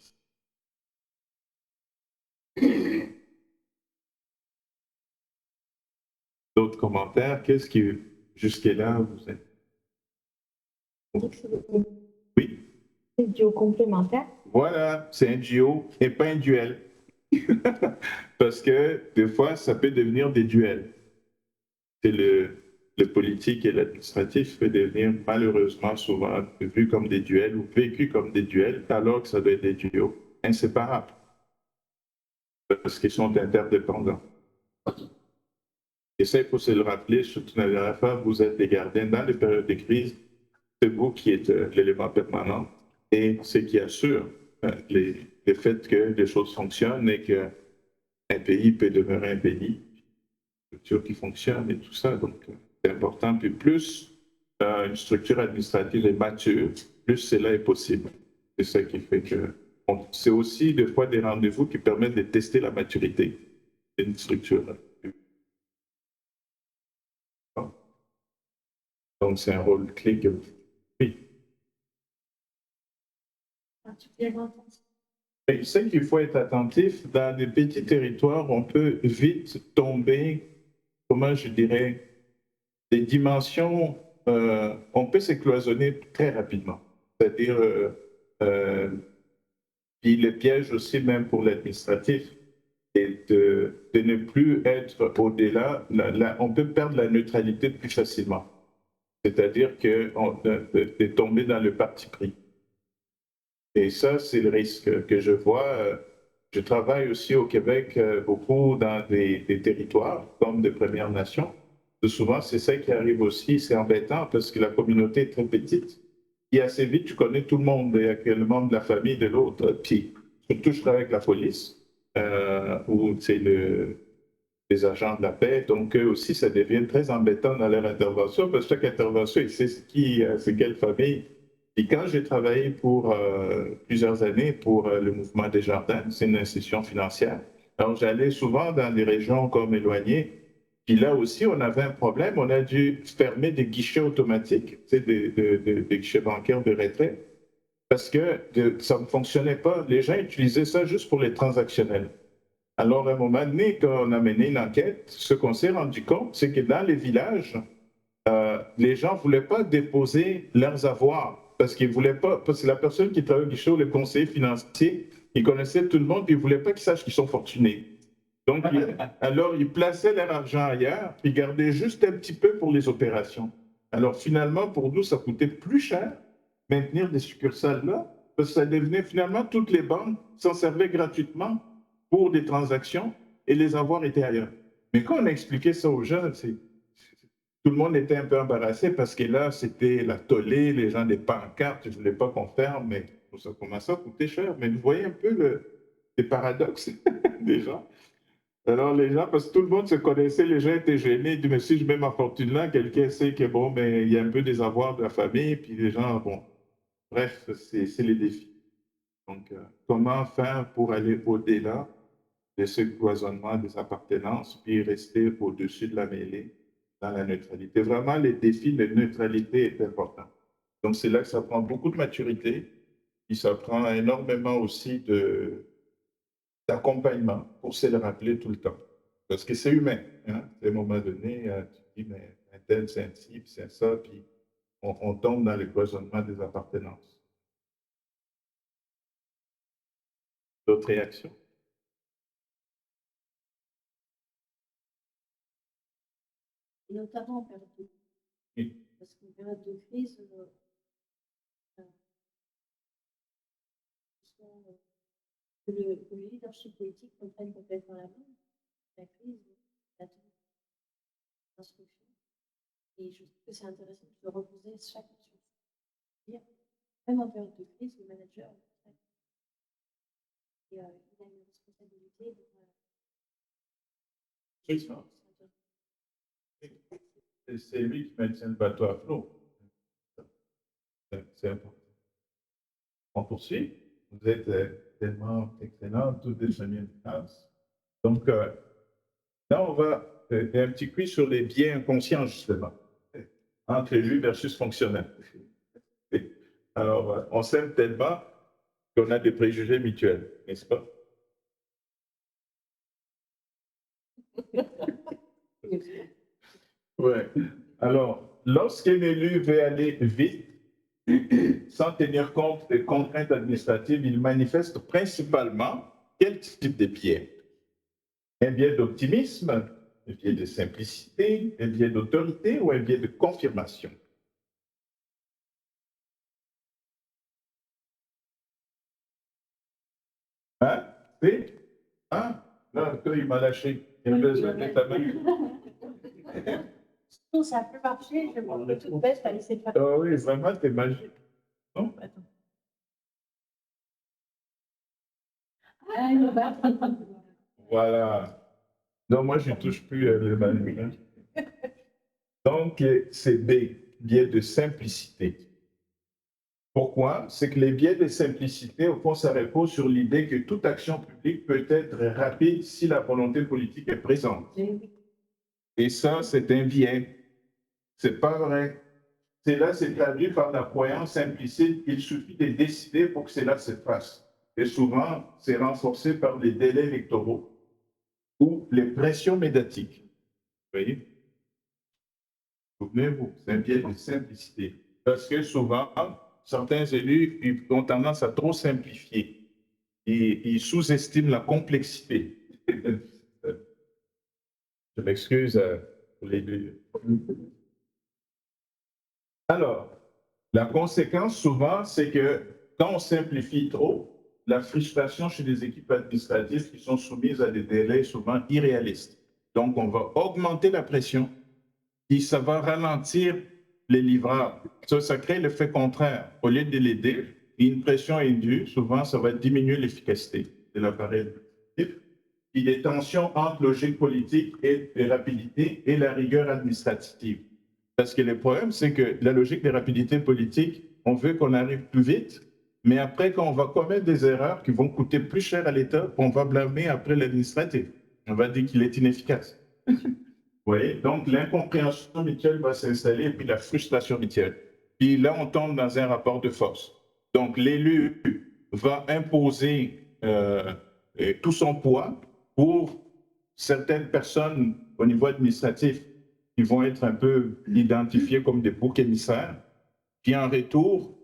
D'autres commentaires? Qu'est-ce qui, jusque-là, vous êtes? Oui. C'est un duo complémentaire. Voilà, c'est un duo et pas un duel. Parce que des fois, ça peut devenir des duels. C'est le politique et l'administratif peut devenir malheureusement souvent vu comme des duels ou vécu comme des duels, alors que ça doit être des duos inséparables. Parce qu'ils sont interdépendants. Et ça, il faut se le rappeler, surtout dans la dernière fois, vous êtes les gardiens dans les périodes de crise, c'est vous qui êtes l'élément permanent et c'est qui assure le fait que les choses fonctionnent et qu'un pays peut demeurer un pays, une structure qui fonctionne et tout ça. Donc, c'est important. Puis plus une structure administrative est mature, plus cela est possible. C'est ça qui fait que c'est aussi des fois des rendez-vous qui permettent de tester la maturité d'une structure. Donc, c'est un rôle clé que vous. Oui. Et c'est qu'il faut être attentif. Dans des petits territoires, on peut vite tomber, comment je dirais, des dimensions, on peut s'écloisonner très rapidement. C'est-à-dire, puis le piège aussi même pour l'administratif, est de ne plus être au-delà, on peut perdre la neutralité plus facilement. C'est-à-dire de tomber dans le parti pris. Et ça, c'est le risque que je vois. Je travaille aussi au Québec beaucoup dans des territoires comme des Premières Nations. Souvent, c'est ça qui arrive aussi. C'est embêtant parce que la communauté est très petite. Et assez vite, tu connais tout le monde. Il y a que le membre de la famille de l'autre. Puis, surtout, je travaille avec la police, où c'est les agents de la paix. Donc, eux aussi, ça devient très embêtant dans leur intervention parce que chaque intervention, il sait c'est quelle famille. Et quand j'ai travaillé pour plusieurs années pour le Mouvement des Jardins, c'est une institution financière, alors j'allais souvent dans des régions comme éloignées. Puis là aussi, on avait un problème. On a dû fermer des guichets automatiques, des guichets bancaires de retrait, parce que ça ne fonctionnait pas. Les gens utilisaient ça juste pour les transactionnels. Alors, à un moment donné, quand on a mené une enquête, ce qu'on s'est rendu compte, c'est que dans les villages, les gens ne voulaient pas déposer leurs avoirs parce qu'il voulait pas, parce que la personne qui travaille au guichet, le conseiller financier, il connaissait tout le monde, puis il voulait pas qu'ils sachent qu'ils sont fortunés. Donc, alors, ils plaçaient leur argent ailleurs, puis gardaient juste un petit peu pour les opérations. Alors, finalement, pour nous, ça coûtait plus cher maintenir des succursales là, parce que ça devenait finalement, toutes les banques s'en servaient gratuitement pour des transactions et les avoirs étaient ailleurs. Mais quand on a expliqué ça aux gens, tout le monde était un peu embarrassé parce que là, c'était la tollée, les gens des pancartes, je ne voulais pas qu'on ferme, mais ça commençait à coûter cher. Mais vous voyez un peu les paradoxes des gens. Alors les gens, parce que tout le monde se connaissait, les gens étaient gênés, ils disaient, mais si je mets ma fortune là, quelqu'un sait que bon, mais il y a un peu des avoirs de la famille, puis les gens, bon, bref, c'est les défis. Donc, comment faire pour aller au-delà de ce cloisonnement des appartenances, puis rester au-dessus de la mêlée dans la neutralité. Vraiment, les défis de neutralité est important. Donc, c'est là que ça prend beaucoup de maturité, puis ça prend énormément aussi d'accompagnement pour se le rappeler tout le temps. Parce que c'est humain. Hein? À un moment donné, tu dis, mais un tel, c'est un type, c'est ça, puis on tombe dans le cloisonnement des appartenances. D'autres réactions? Et notamment en période de crise. Oui. Parce qu'en période de crise, que le leadership politique reprenne complètement la main. La crise, la instruction. Et je trouve que c'est intéressant de reposer chacun sur dire, même en période de crise, le manager il a une responsabilité. C'est lui qui maintient le bateau à flot. C'est important. On poursuit. Vous êtes tellement excellent, toutes des familles de classe. Donc, là, on va faire un petit quiz sur les biais inconscients, justement, entre élu versus fonctionnaire. Alors, on s'aime tellement qu'on a des préjugés mutuels, n'est-ce pas? Ouais. Alors, lorsqu'un élu veut aller vite, sans tenir compte des contraintes administratives, il manifeste principalement quel type de biais? Un biais d'optimisme, un biais de simplicité, un biais d'autorité ou un biais de confirmation? Hein? C'est? Hein? Là, toi, il m'a lâché. Il a besoin de ta main. Non, ça a pu marcher, je prends toute baisse, t'as laissé faire. Ah oui, vraiment, c'est magique. Non? Attends. Ah, non, bah. Voilà. Donc, moi, je ne touche plus le manuel. Donc, c'est B, biais de simplicité. Pourquoi? C'est que les biais de simplicité, au fond, ça repose sur l'idée que toute action publique peut être rapide si la volonté politique est présente. Et ça, c'est un biais. C'est pas vrai. Cela s'est traduit par la croyance implicite qu'il suffit de décider pour que cela se fasse. Et souvent, c'est renforcé par les délais électoraux ou les pressions médiatiques. Vous voyez? Souvenez-vous, c'est un biais de simplicité. Parce que souvent, certains élus ont tendance à trop simplifier et ils sous-estiment la complexité. Je m'excuse pour les deux. Alors, la conséquence souvent, c'est que quand on simplifie trop, la frustration chez les équipes administratives qui sont soumises à des délais souvent irréalistes. Donc, on va augmenter la pression et ça va ralentir les livrables. Ça crée l'effet contraire. Au lieu de l'aider, une pression indue, souvent, ça va diminuer l'efficacité de l'appareil administratif. Il y a des tensions entre logique politique et de rapidité et la rigueur administrative. Parce que le problème, c'est que la logique de rapidité politique, on veut qu'on arrive plus vite, mais après, quand on va commettre des erreurs qui vont coûter plus cher à l'État, on va blâmer après l'administratif. On va dire qu'il est inefficace. Vous voyez? Donc, l'incompréhension mutuelle va s'installer et puis la frustration mutuelle. Puis là, on tombe dans un rapport de force. Donc, l'élu va imposer tout son poids pour certaines personnes au niveau administratif qui vont être un peu identifiées comme des boucs émissaires. Puis en retour,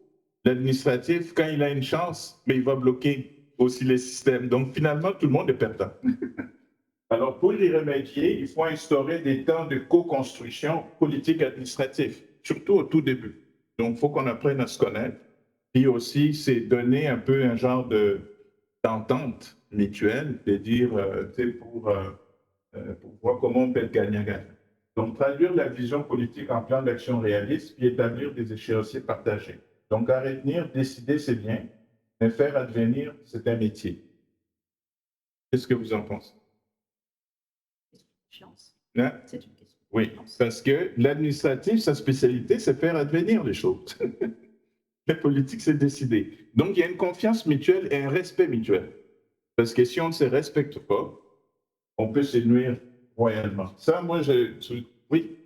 L'administratif, quand il a une chance, mais il va bloquer aussi les systèmes. Donc finalement, tout le monde est perdant. Alors pour y remédier, il faut instaurer des temps de co-construction politique administrative, surtout au tout début. Donc il faut qu'on apprenne à se connaître. Puis aussi, c'est donner un peu un genre d'entente mutuelle, de dire, tu sais, pour voir comment on peut être gagnant-gagnant. Donc, traduire la vision politique en plan d'action réaliste, puis établir des échéanciers partagés. Donc, à retenir, décider, c'est bien, mais faire advenir, c'est un métier. Qu'est-ce que vous en pensez? Chance. Hein? C'est une question. Oui, parce que l'administratif, sa spécialité, c'est faire advenir les choses. La politique, c'est décider. Donc, il y a une confiance mutuelle et un respect mutuel. Parce que si on ne se respecte pas, on peut se nuire royalement. Ça, moi, oui.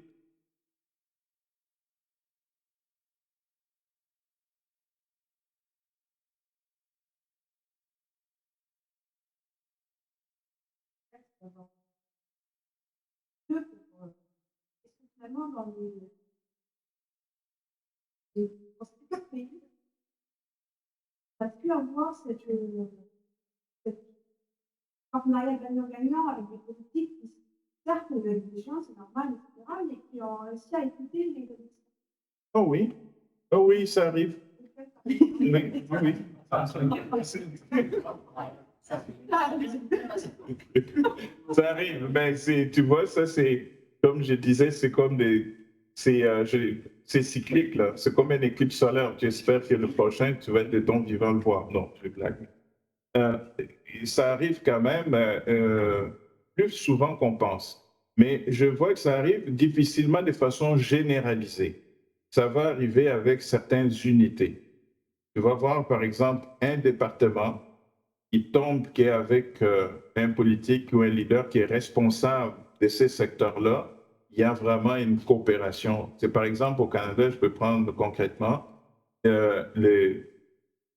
Parce que finalement, dans dans certains pays, on a pu avoir cette partenariat gagnant-gagnant avec des politiques qui, certes, ont eu des gens, c'est normal, etc., mais qui ont réussi à écouter les politiques. Oh oui. Oh oui, ça arrive. Oui, oui, oui. Ça arrive, mais tu vois, ça c'est, comme je disais, c'est comme c'est cyclique là. C'est comme une éclipse solaire. Tu espères que le prochain, tu vas être de ton vivant le voir. Non, je blague. Euh, Ça arrive quand même plus souvent qu'on pense. Mais je vois que ça arrive difficilement de façon généralisée. Ça va arriver avec certaines unités. Tu vas voir, par exemple, un département qui tombe, qui est avec un politique ou un leader qui est responsable de ces secteurs-là. Il y a vraiment une coopération. C'est par exemple au Canada, je peux prendre concrètement, les,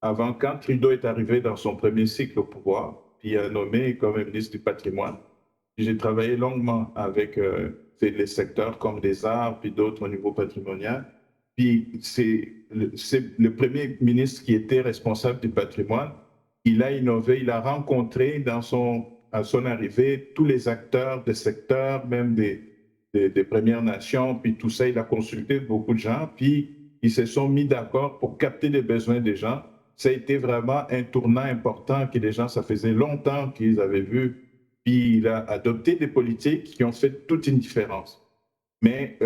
avant, quand Trudeau est arrivé dans son premier cycle au pouvoir, puis il a nommé comme ministre du patrimoine, j'ai travaillé longuement avec les secteurs comme des arts, puis d'autres au niveau patrimonial. Puis c'est le premier ministre qui était responsable du patrimoine. Il a innové, il a rencontré à son arrivée tous les acteurs des secteurs, même des Premières Nations, puis tout ça, il a consulté beaucoup de gens, puis ils se sont mis d'accord pour capter les besoins des gens. Ça a été vraiment un tournant important que les gens, ça faisait longtemps qu'ils avaient vu. Puis il a adopté des politiques qui ont fait toute une différence. Mais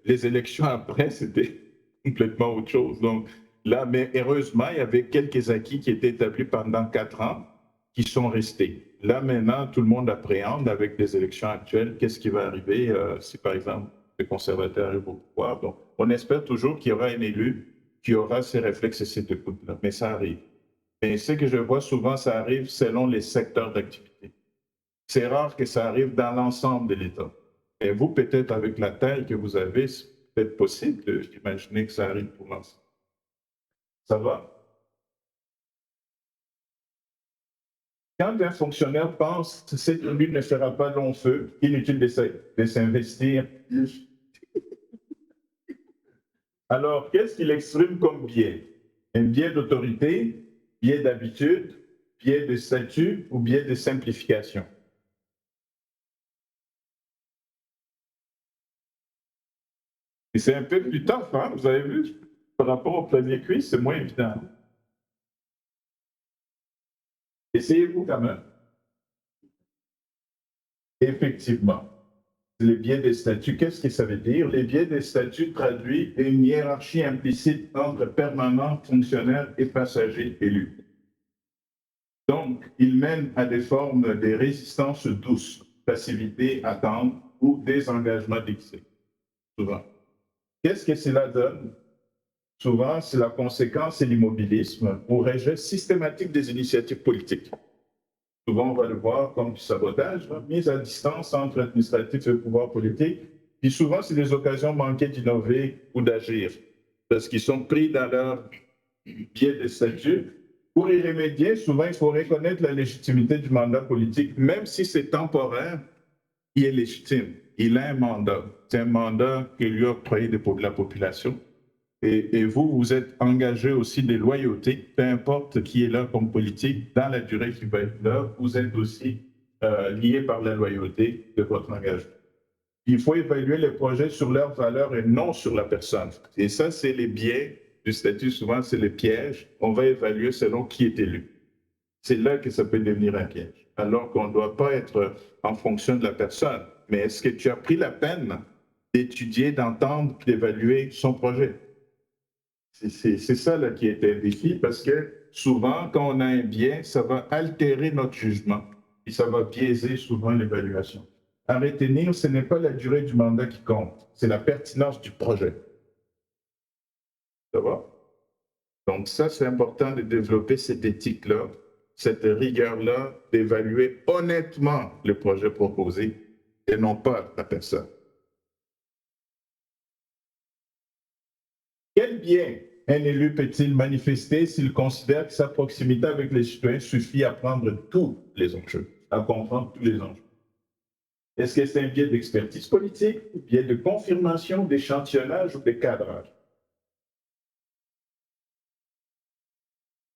les élections après, c'était complètement autre chose. Donc là, mais heureusement, il y avait quelques acquis qui étaient établis pendant 4 ans qui sont restés. Là, maintenant, tout le monde appréhende avec les élections actuelles qu'est-ce qui va arriver si, par exemple, les conservateurs arrivent au pouvoir. Donc, on espère toujours qu'il y aura un élu qui aura ces réflexes et cette écoute-là. Mais ça arrive. Et ce que je vois souvent, ça arrive selon les secteurs d'activité. C'est rare que ça arrive dans l'ensemble de l'État. Et vous, peut-être avec la taille que vous avez, c'est peut-être possible d'imaginer que ça arrive pour l'ensemble. Ça va? Quand un fonctionnaire pense que cette tribu ne fera pas long feu, inutile de s'investir. Alors, qu'est-ce qu'il exprime comme biais? Un biais d'autorité, biais d'habitude, biais de statut ou biais de simplification? Et c'est un peu plus tough, hein, vous avez vu? Par rapport au premier quiz, c'est moins évident. Essayez-vous quand même. Effectivement. Les biais des statuts, qu'est-ce que ça veut dire? Les biais des statuts traduisent une hiérarchie implicite entre permanents, fonctionnaires et passagers élus. Donc, ils mènent à des formes de résistance douce, passivité, attente ou désengagement d'excès, souvent. Qu'est-ce que cela donne? Souvent, c'est la conséquence, c'est l'immobilisme ou rejet systématique des initiatives politiques. Souvent, on va le voir comme du sabotage, mise à distance entre administratif et pouvoir politique. Puis souvent, c'est des occasions manquées d'innover ou d'agir, parce qu'ils sont pris dans leur biais de statut. Pour y remédier, souvent, il faut reconnaître la légitimité du mandat politique, même si c'est temporaire, il est légitime. Il a un mandat. C'est un mandat que lui a octroyé de la population. Et vous, vous êtes engagé aussi des loyautés, peu importe qui est là comme politique, dans la durée qui va être là, vous êtes aussi lié par la loyauté de votre engagement. Il faut évaluer les projets sur leurs valeurs et non sur la personne. Et ça, c'est les biais du statut, souvent, c'est les pièges. On va évaluer selon qui est élu. C'est là que ça peut devenir un piège. Alors qu'on ne doit pas être en fonction de la personne. Mais est-ce que tu as pris la peine d'étudier, d'entendre, d'évaluer son projet? C'est ça là, qui est un défi parce que souvent, quand on a un biais, ça va altérer notre jugement et ça va biaiser souvent l'évaluation. À retenir, ce n'est pas la durée du mandat qui compte, c'est la pertinence du projet. Ça va? Donc ça, c'est important de développer cette éthique-là, cette rigueur-là, d'évaluer honnêtement le projet proposé et non pas la personne. Quel bien un élu peut-il manifester s'il considère que sa proximité avec les citoyens suffit à prendre tous les enjeux, à comprendre tous les enjeux? Est-ce que c'est un biais d'expertise politique, un biais de confirmation, d'échantillonnage ou de cadrage?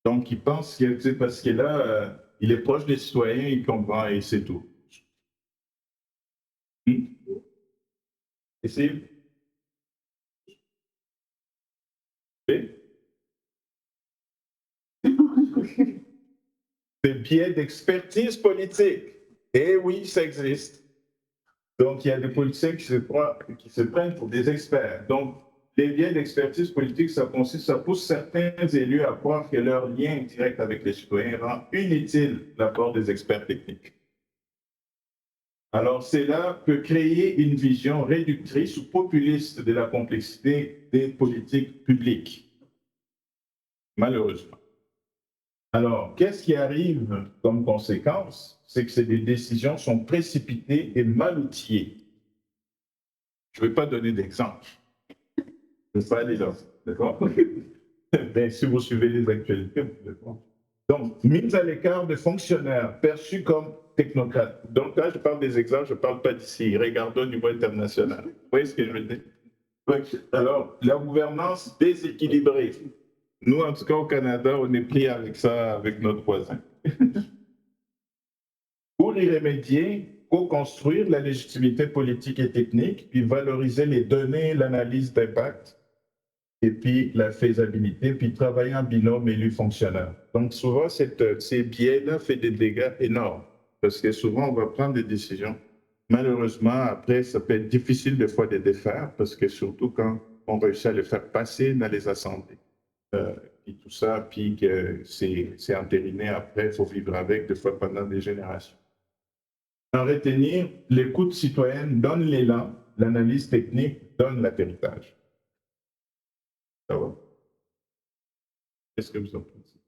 Donc, il pense que, c'est parce que là, il est proche des citoyens, il comprend et c'est tout. Essayez. C'est biais d'expertise politique. Eh oui, ça existe. Donc, il y a des politiciens qui se prennent pour des experts. Donc, les biais d'expertise politique, ça pousse certains élus à croire que leur lien direct avec les citoyens rend inutile l'apport des experts techniques. Alors, c'est là que créer une vision réductrice ou populiste de la complexité des politiques publiques, malheureusement. Alors, qu'est-ce qui arrive comme conséquence? C'est que des décisions sont précipitées et mal outillées. Je ne vais pas donner d'exemple. Je ne vais pas aller là. D'accord? Ben, si vous suivez les actualités, vous pouvez voir. Donc, mise à l'écart de fonctionnaires perçus comme technocrates. Donc là, je parle des exemples, je ne parle pas d'ici. Regardons au niveau international. Vous voyez ce que je veux dire? Alors, la gouvernance déséquilibrée. Nous, en tout cas, au Canada, on est pris avec ça, avec notre voisin. Pour y remédier, co-construire la légitimité politique et technique, puis valoriser les données, l'analyse d'impact, et puis la faisabilité, puis travailler en binôme élu-fonctionnaire. Donc souvent, ces biais-là font des dégâts énormes, parce que souvent, on va prendre des décisions. Malheureusement, après, ça peut être difficile des fois de les faire, parce que surtout quand on réussit à les faire passer dans les assemblées. Puis tout ça, puis que c'est entériné après, il faut vivre avec, des fois pendant des générations. En retenir, l'écoute citoyenne donne l'élan, l'analyse technique donne l'atterrissage. Ça va? Qu'est-ce que vous en pensez?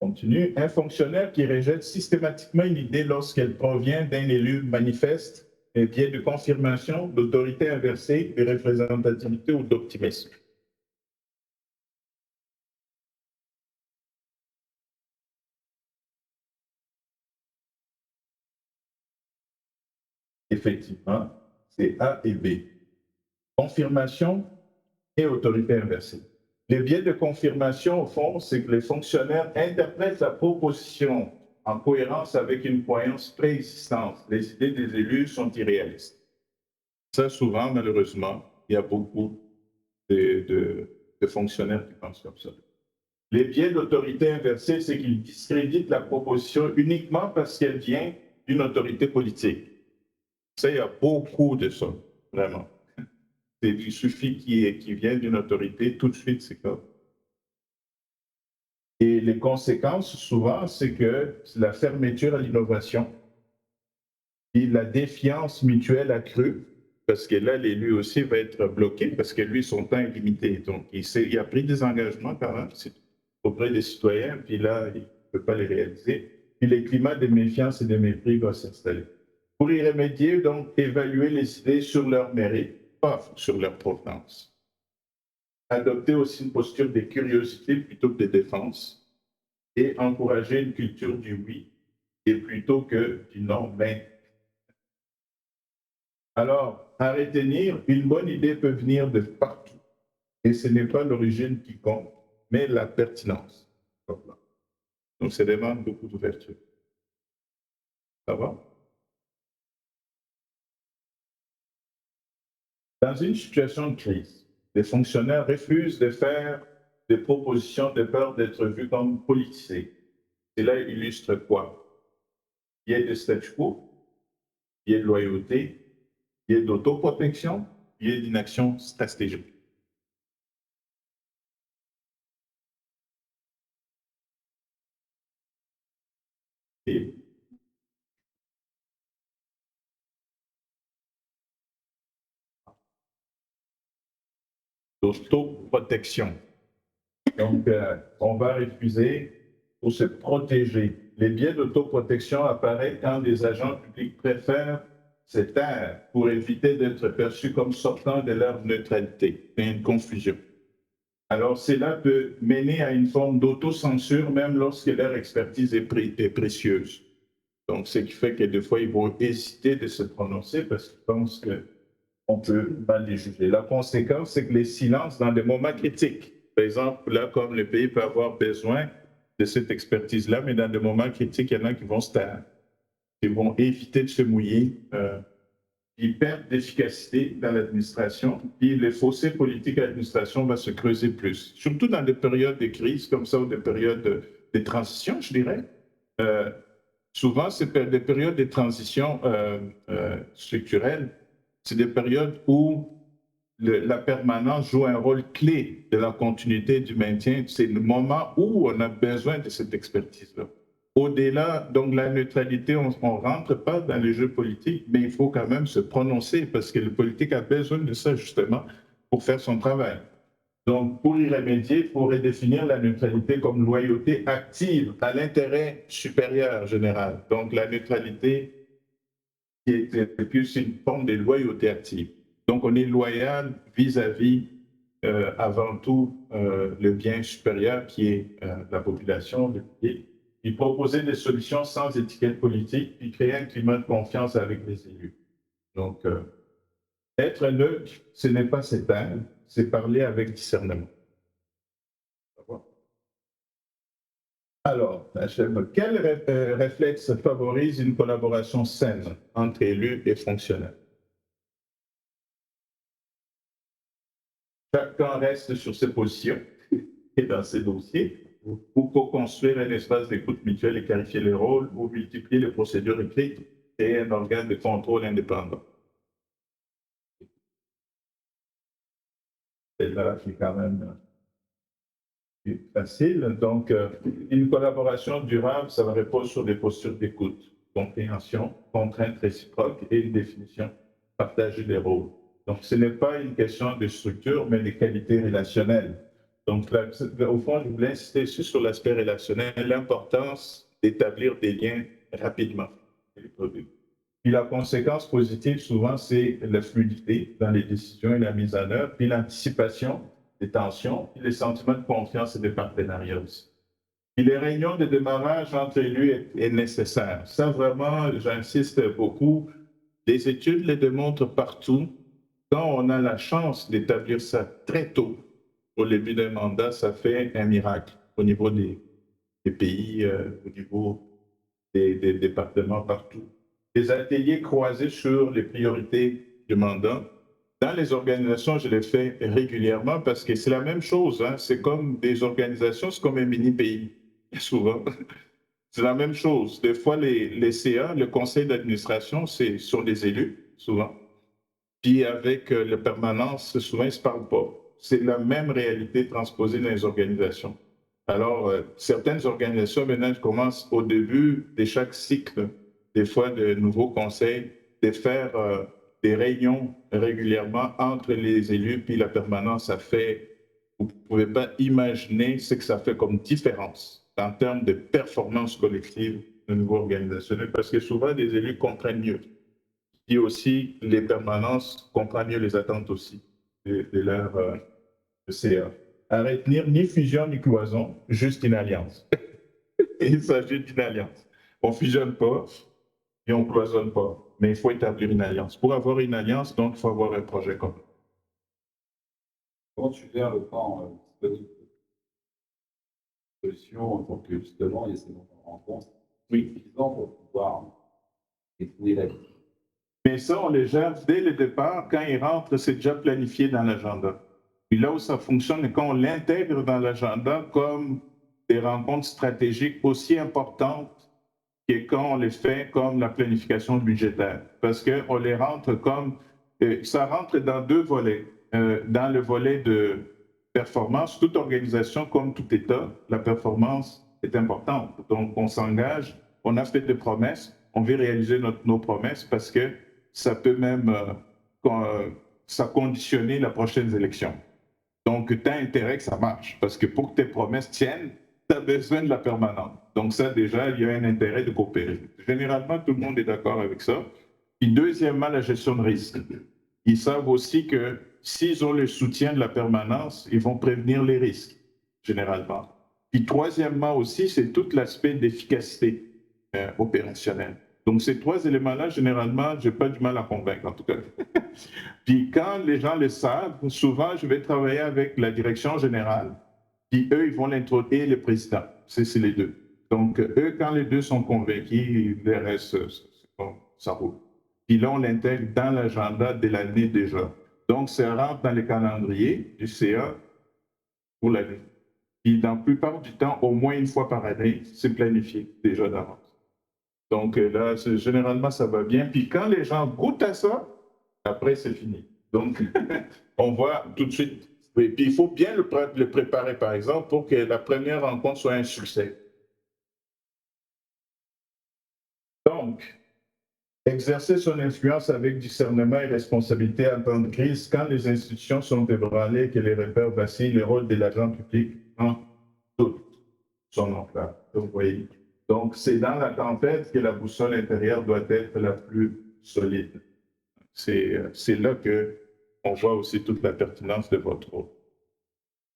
Continue. Un fonctionnaire qui rejette systématiquement une idée lorsqu'elle provient d'un élu manifeste un biais de confirmation, d'autorité inversée, de représentativité ou d'optimisme. Effectivement, c'est A et B. Confirmation et autorité inversée. Les biais de confirmation, au fond, c'est que les fonctionnaires interprètent la proposition en cohérence avec une croyance préexistante. Les idées des élus sont irréalistes. Ça, souvent, malheureusement, il y a beaucoup de fonctionnaires qui pensent comme ça. Les biais d'autorité inversée, c'est qu'ils discréditent la proposition uniquement parce qu'elle vient d'une autorité politique. Ça, il y a beaucoup de ça, vraiment. Il suffit qu'il vienne d'une autorité, tout de suite, c'est comme. Et les conséquences, souvent, c'est que la fermeture à l'innovation et la défiance mutuelle accrue, parce que là, l'élu aussi va être bloqué, parce que lui, son temps est limité. Donc, il a pris des engagements quand même auprès des citoyens, puis là, il ne peut pas les réaliser. Puis les climats de méfiance et de mépris vont s'installer. Pour y remédier, donc, évaluer les idées sur leur mérite, pas sur leur provenance. Adopter aussi une posture de curiosité plutôt que de défense et encourager une culture du oui et plutôt que du non, mais Alors, à retenir, une bonne idée peut venir de partout. Et ce n'est pas l'origine qui compte, mais la pertinence. Donc, ça demande beaucoup d'ouverture. Ça va? Dans une situation de crise, les fonctionnaires refusent de faire des propositions de peur d'être vus comme politisés. Cela illustre quoi? Il y a de statu quo, il y a de loyauté, il y a d'autoprotection, il y a d'inaction stratégique. Et d'autoprotection. Donc, on va refuser pour se protéger. Les biais d'autoprotection apparaissent quand des agents publics préfèrent se taire pour éviter d'être perçus comme sortant de leur neutralité. C'est une confusion. Alors, cela peut mener à une forme d'autocensure, même lorsque leur expertise est précieuse. Donc, ce qui fait que des fois, ils vont hésiter de se prononcer parce qu'ils pensent qu'on peut mal les juger. La conséquence, c'est que les silences dans des moments critiques, par exemple, là, comme le pays peut avoir besoin de cette expertise-là, mais dans des moments critiques, il y en a qui vont se taire, qui vont éviter de se mouiller. Ils perdent d'efficacité dans l'administration, puis les fossés politiques à l'administration vont se creuser plus, surtout dans des périodes de crise comme ça ou des périodes de transition, je dirais. Souvent, c'est des périodes de transition structurelle, c'est des périodes où la permanence joue un rôle clé de la continuité du maintien. C'est le moment où on a besoin de cette expertise-là. Au-delà, donc la neutralité, on ne rentre pas dans les jeux politiques, mais il faut quand même se prononcer parce que le politique a besoin de ça justement pour faire son travail. Donc, pour y remédier, il faut redéfinir la neutralité comme loyauté active à l'intérêt supérieur général. Donc, la neutralité qui est plus une forme de loyauté active. Donc, on est loyal vis-à-vis, avant tout, le bien supérieur qui est la population, le public. Il proposait des solutions sans étiquette politique, puis créer un climat de confiance avec les élus. Donc, être neutre, ce n'est pas s'éteindre, c'est parler avec discernement. Alors, quel réflexe favorise une collaboration saine entre élus et fonctionnaires? Chacun reste sur ses positions et dans ses dossiers, ou co-construire un espace d'écoute mutuelle et clarifier les rôles, ou multiplier les procédures écrites et un organe de contrôle indépendant. C'est là qui est quand même facile. Donc, une collaboration durable, ça va reposer sur des postures d'écoute, compréhension, contrainte réciproque et une définition partagée des rôles. Donc, ce n'est pas une question de structure, mais de qualité relationnelle. Donc, là, au fond, je voulais insister sur l'aspect relationnel, l'importance d'établir des liens rapidement. Puis la conséquence positive, souvent, c'est la fluidité dans les décisions et la mise en œuvre, puis l'anticipation des tensions, puis les sentiments de confiance et de partenariat aussi. Puis les réunions de démarrage entre élus est nécessaire. Ça, vraiment, j'insiste beaucoup. Les études le démontrent partout. Quand on a la chance d'établir ça très tôt, au début d'un mandat, ça fait un miracle au niveau des pays, au niveau des départements partout. Des ateliers croisés sur les priorités du mandat. Dans les organisations, je les fais régulièrement parce que c'est la même chose. Hein. C'est comme des organisations, c'est comme un mini-pays, souvent. C'est la même chose. Des fois, les CA, le conseil d'administration, c'est sur les élus, souvent. Puis avec la permanence, souvent, ils ne se parlent pas. C'est la même réalité transposée dans les organisations. Alors, certaines organisations, maintenant, commencent au début de chaque cycle, des fois de nouveaux conseils, de faire des réunions régulièrement entre les élus puis la permanence. Ça fait, vous ne pouvez pas imaginer ce que ça fait comme différence en termes de performance collective au niveau organisationnel, parce que souvent, les élus comprennent mieux. Et aussi, les permanences comprennent mieux les attentes aussi de leur CA. À retenir, ni fusion ni cloison, juste une alliance. Il s'agit d'une alliance. On ne fusionne pas et on ne cloisonne pas. mais il faut établir une alliance. Pour avoir une alliance, donc, il faut avoir un projet commun. Comment tu gères le temps disponible de solution pour que justement il y ait ces rencontres suffisants pour pouvoir étudier la vie? Mais ça, on les gère dès le départ. Quand ils rentrent, c'est déjà planifié dans l'agenda. Puis là où ça fonctionne, c'est quand on l'intègre dans l'agenda comme des rencontres stratégiques aussi importantes que quand on les fait comme la planification budgétaire. Parce qu'on les rentre comme... ça rentre dans deux volets. Dans le volet de performance, toute organisation comme tout État, la performance est importante. Donc, on s'engage, on a fait des promesses, on veut réaliser nos promesses parce que ça peut même ça conditionner les prochaines élections. Donc, tu as intérêt que ça marche parce que pour que tes promesses tiennent, tu as besoin de la permanente. Donc, ça, déjà, il y a un intérêt de coopérer. Généralement, tout le monde est d'accord avec ça. Puis, deuxièmement, la gestion de risque. Ils savent aussi que s'ils ont le soutien de la permanence, ils vont prévenir les risques, généralement. Puis, troisièmement aussi, c'est tout l'aspect d'efficacité opérationnelle. Donc, ces trois éléments-là, généralement, je n'ai pas du mal à convaincre, en tout cas. Puis, quand les gens le savent, souvent, je vais travailler avec la direction générale, puis eux, ils vont l'introduire, et le président. C'est les deux. Donc, eux, quand les deux sont convaincus, le reste, ça roule. Puis là, on l'intègre dans l'agenda de l'année déjà. Donc, ça rentre dans le calendrier du CA pour l'année. Puis, dans la plupart du temps, au moins une fois par année, c'est planifié déjà d'avance. Donc là, généralement, ça va bien. Puis quand les gens goûtent à ça, après, c'est fini. Donc, on voit tout de suite. Et puis, il faut bien le préparer, par exemple, pour que la première rencontre soit un succès. Donc, exercer son influence avec discernement et responsabilité en temps de crise, quand les institutions sont ébranlées et que les repères vacillent, le rôle de l'agent public en toute son ampleur. Vous voyez. Donc, c'est dans la tempête que la boussole intérieure doit être la plus solide. C'est là qu'on voit aussi toute la pertinence de votre rôle.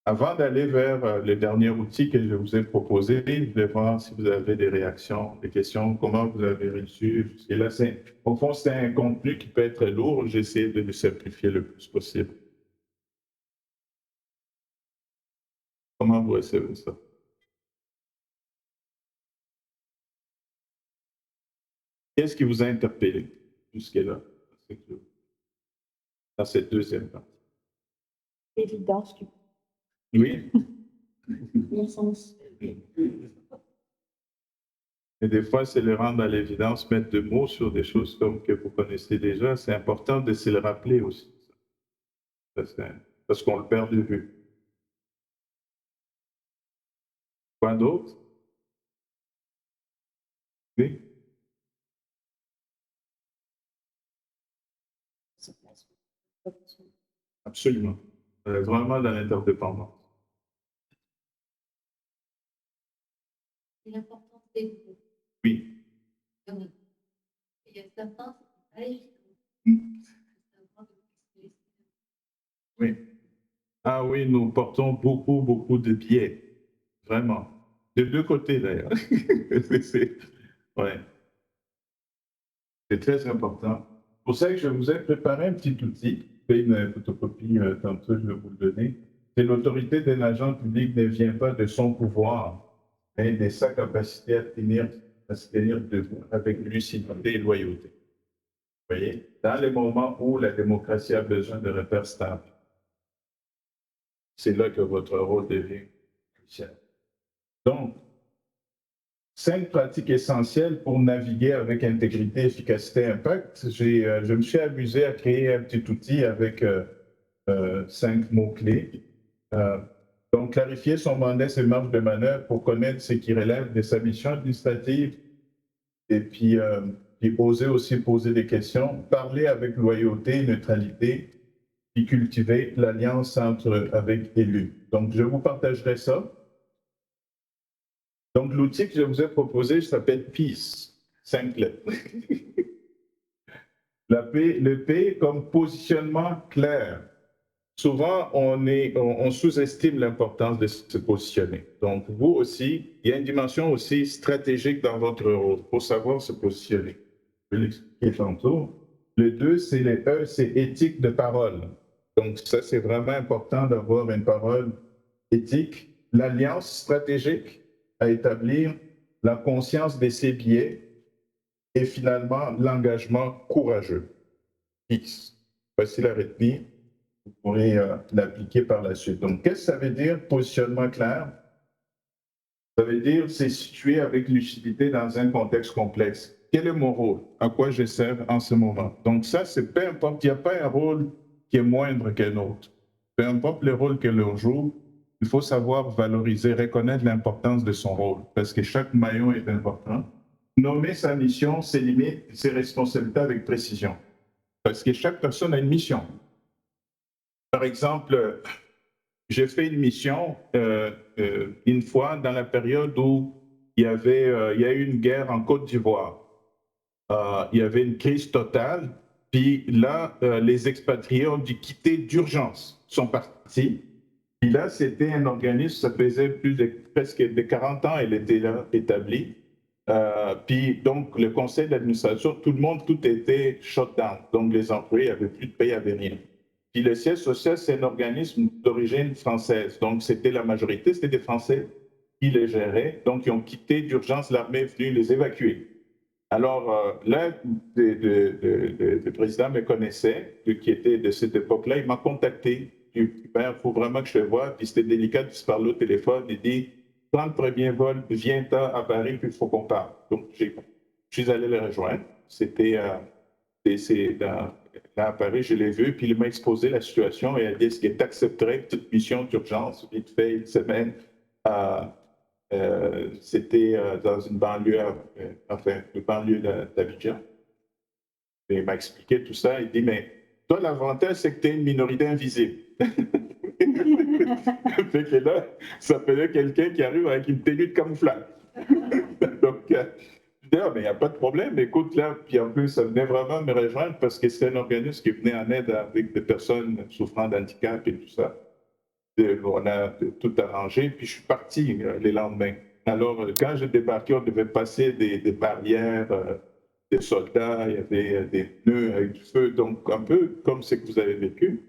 Avant d'aller vers le dernier outil que je vous ai proposé, je vais voir si vous avez des réactions, des questions, comment vous avez reçu. Et là, au fond, c'est un contenu qui peut être lourd. J'essaie de le simplifier le plus possible. Comment vous recevez ça? Qu'est-ce qui vous a interpellé jusque-là, dans cette deuxième partie? L'évidence du Oui. bon sens. Et des fois, c'est le rendre à l'évidence, mettre des mots sur des choses comme que vous connaissez déjà. C'est important de se le rappeler aussi. Parce qu'on le perd de vue. Quoi d'autre? Oui. Absolument. Vraiment dans l'interdépendance. Et l'importance des groupes. Oui. Il y a certains, c'est pas évident. Oui. Ah oui, nous portons beaucoup de biais. Vraiment. De deux côtés d'ailleurs. Ouais. C'est très important. C'est pour ça que je vous ai préparé un petit outil. Je fais une photocopie tantôt, je vais vous le donner. C'est l'autorité d'un agent public ne vient pas de son pouvoir, mais de sa capacité à se tenir debout avec lucidité et loyauté. Vous voyez? Dans les moments où la démocratie a besoin de repères stables, c'est là que votre rôle devient crucial. Donc, 5 pratiques essentielles pour naviguer avec intégrité, efficacité, impact. Je me suis amusé à créer un petit outil avec 5 mots-clés. Donc, clarifier son mandat, ses marges de manœuvre pour connaître ce qui relève de sa mission administrative et puis oser aussi poser des questions, parler avec loyauté, neutralité, puis cultiver l'alliance avec élus. Donc, je vous partagerai ça. Donc, l'outil que je vous ai proposé s'appelle PEACE, 5 lettres. Le P comme positionnement clair. Souvent, on sous-estime l'importance de se positionner. Donc, vous aussi, il y a une dimension aussi stratégique dans votre rôle pour savoir se positionner. je vais l'expliquer tantôt. Le 2, c'est les E, c'est éthique de parole. Donc, ça, c'est vraiment important d'avoir une parole éthique. L'alliance stratégique à établir, la conscience de ses biais et finalement l'engagement courageux. X. Facile à retenir, vous pourrez l'appliquer par la suite. Donc, qu'est-ce que ça veut dire, positionnement clair? Ça veut dire c'est situé avec lucidité dans un contexte complexe. Quel est mon rôle? À quoi je sers en ce moment? Donc ça, c'est peu importe, il n'y a pas un rôle qui est moindre qu'un autre. Peu importe le rôle que l'on joue, il faut savoir valoriser, reconnaître l'importance de son rôle, parce que chaque maillon est important. Nommer sa mission, ses limites, ses responsabilités avec précision, parce que chaque personne a une mission. Par exemple, j'ai fait une mission une fois dans la période où il y a eu une guerre en Côte d'Ivoire. Il y avait une crise totale. Puis là, les expatriés ont dû quitter d'urgence, sont partis. Puis là, c'était un organisme, ça faisait presque de 40 ans, elle était là, établie. Puis donc, le conseil d'administration, tout le monde, tout était shut down. Donc, les employés n'avaient plus de paye, il n'y avait rien. Puis le siège social, c'est un organisme d'origine française. Donc, c'était la majorité, c'était des Français qui les géraient. Donc, ils ont quitté d'urgence, l'armée est venue les évacuer. Alors, l'un des présidents me connaissait, qui était de cette époque-là, il m'a contacté. Il dit, il faut vraiment que je te voie. Puis c'était délicat de se parler au téléphone. Il dit, prends le premier vol, viens-t'en à Paris, puis il faut qu'on parle. Donc, je suis allé le rejoindre. C'était là à Paris, je l'ai vu, puis il m'a exposé la situation et il a dit, est-ce qu'il accepterait une petite mission d'urgence, vite fait, une semaine. C'était dans une banlieue, une banlieue d'Abidjan. Et il m'a expliqué tout ça. Il dit, mais toi, l'avantage, c'est que tu es une minorité invisible. Fait que là, ça faisait quelqu'un qui arrive avec une tenue de camouflage. Donc, je dis, ah, mais il n'y a pas de problème, écoute, là, puis en plus, ça venait vraiment me rejoindre parce que c'est un organisme qui venait en aide avec des personnes souffrant d'handicap et tout ça. On a tout arrangé, puis je suis parti les lendemains. Alors, quand j'ai débarqué, on devait passer des barrières, des soldats, il y avait des pneus avec du feu, donc un peu comme ce que vous avez vécu.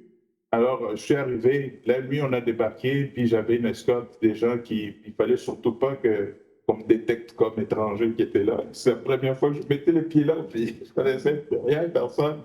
Alors, je suis arrivé, la nuit, on a débarqué, puis j'avais une escorte des gens il fallait surtout pas qu'on me détecte comme étranger qui était là. C'est la première fois que je mettais les pieds là, puis je connaissais rien, personne.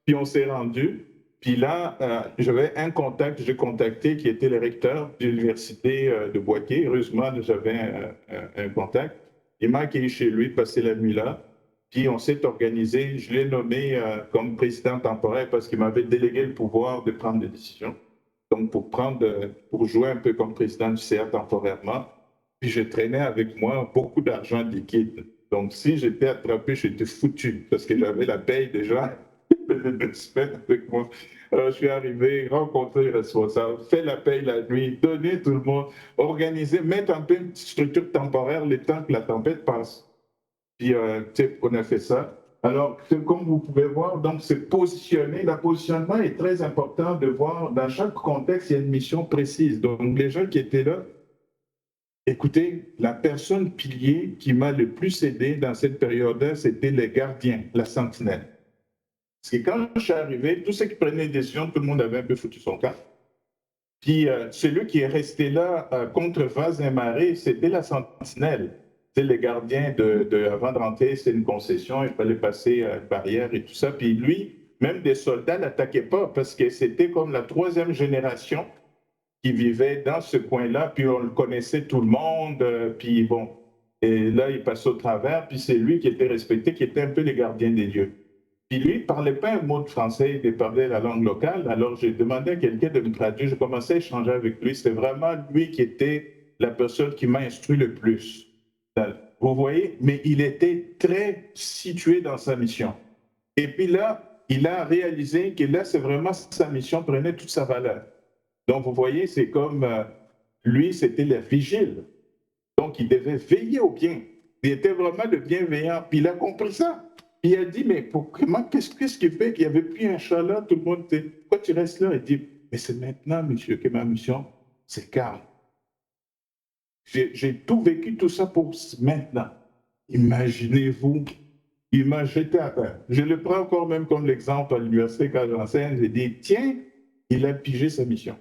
Puis on s'est rendu. Puis là, j'avais un contact, j'ai contacté, qui était le recteur de l'université de Boaké. Heureusement, j'avais un contact. Il m'a accueilli chez lui, passé la nuit là. Puis on s'est organisé, je l'ai nommé comme président temporaire parce qu'il m'avait délégué le pouvoir de prendre des décisions. Donc pour jouer un peu comme président du CA temporairement. Puis je traînais avec moi beaucoup d'argent liquide. Donc si j'étais attrapé, j'étais foutu parce que j'avais la paye déjà de semaines avec moi. Alors, je suis arrivé, rencontrer les responsables, fait la paye la nuit, donner tout le monde, organiser, mettre un peu une petite structure temporaire le temps que la tempête passe. Puis, on a fait ça. Alors, comme vous pouvez voir, donc, c'est positionner. Le positionnement est très important de voir, dans chaque contexte, il y a une mission précise. Donc, les gens qui étaient là, écoutez, la personne pilier qui m'a le plus aidé dans cette période-là, c'était les gardiens, la sentinelle. Parce que quand je suis arrivé, tous ceux qui prenaient des décisions, tout le monde avait un peu foutu son camp. Puis, celui qui est resté là contre vents et marées, c'était la sentinelle. C'est les gardiens avant de rentrer, c'est une concession, il fallait passer une barrière et tout ça. Puis lui, même des soldats n'attaquaient pas parce que c'était comme la troisième génération qui vivait dans ce coin-là, puis on le connaissait tout le monde, puis bon. Et là, il passait au travers, puis c'est lui qui était respecté, qui était un peu le gardien des lieux. Puis lui, il ne parlait pas un mot de français, il parlait la langue locale. Alors j'ai demandé à quelqu'un de me traduire, j'ai commencé à échanger avec lui. C'était vraiment lui qui était la personne qui m'a instruit le plus. Vous voyez, mais il était très situé dans sa mission. Et puis là, il a réalisé que là, c'est vraiment sa mission, prenait toute sa valeur. Donc vous voyez, c'est comme lui, c'était le vigile. Donc il devait veiller au bien. Il était vraiment le bienveillant. Puis il a compris ça. Il a dit, mais qu'est-ce qui fait qu'il n'y avait plus un chat là? Tout le monde était, pourquoi tu restes là? Il dit, mais c'est maintenant, monsieur, que ma mission, c'est calme. J'ai tout vécu, tout ça pour maintenant. Imaginez-vous il m'a jeté à terre. Je le prends encore même comme l'exemple à l'université quand j'enseigne. Je dis, tiens, il a pigé sa mission.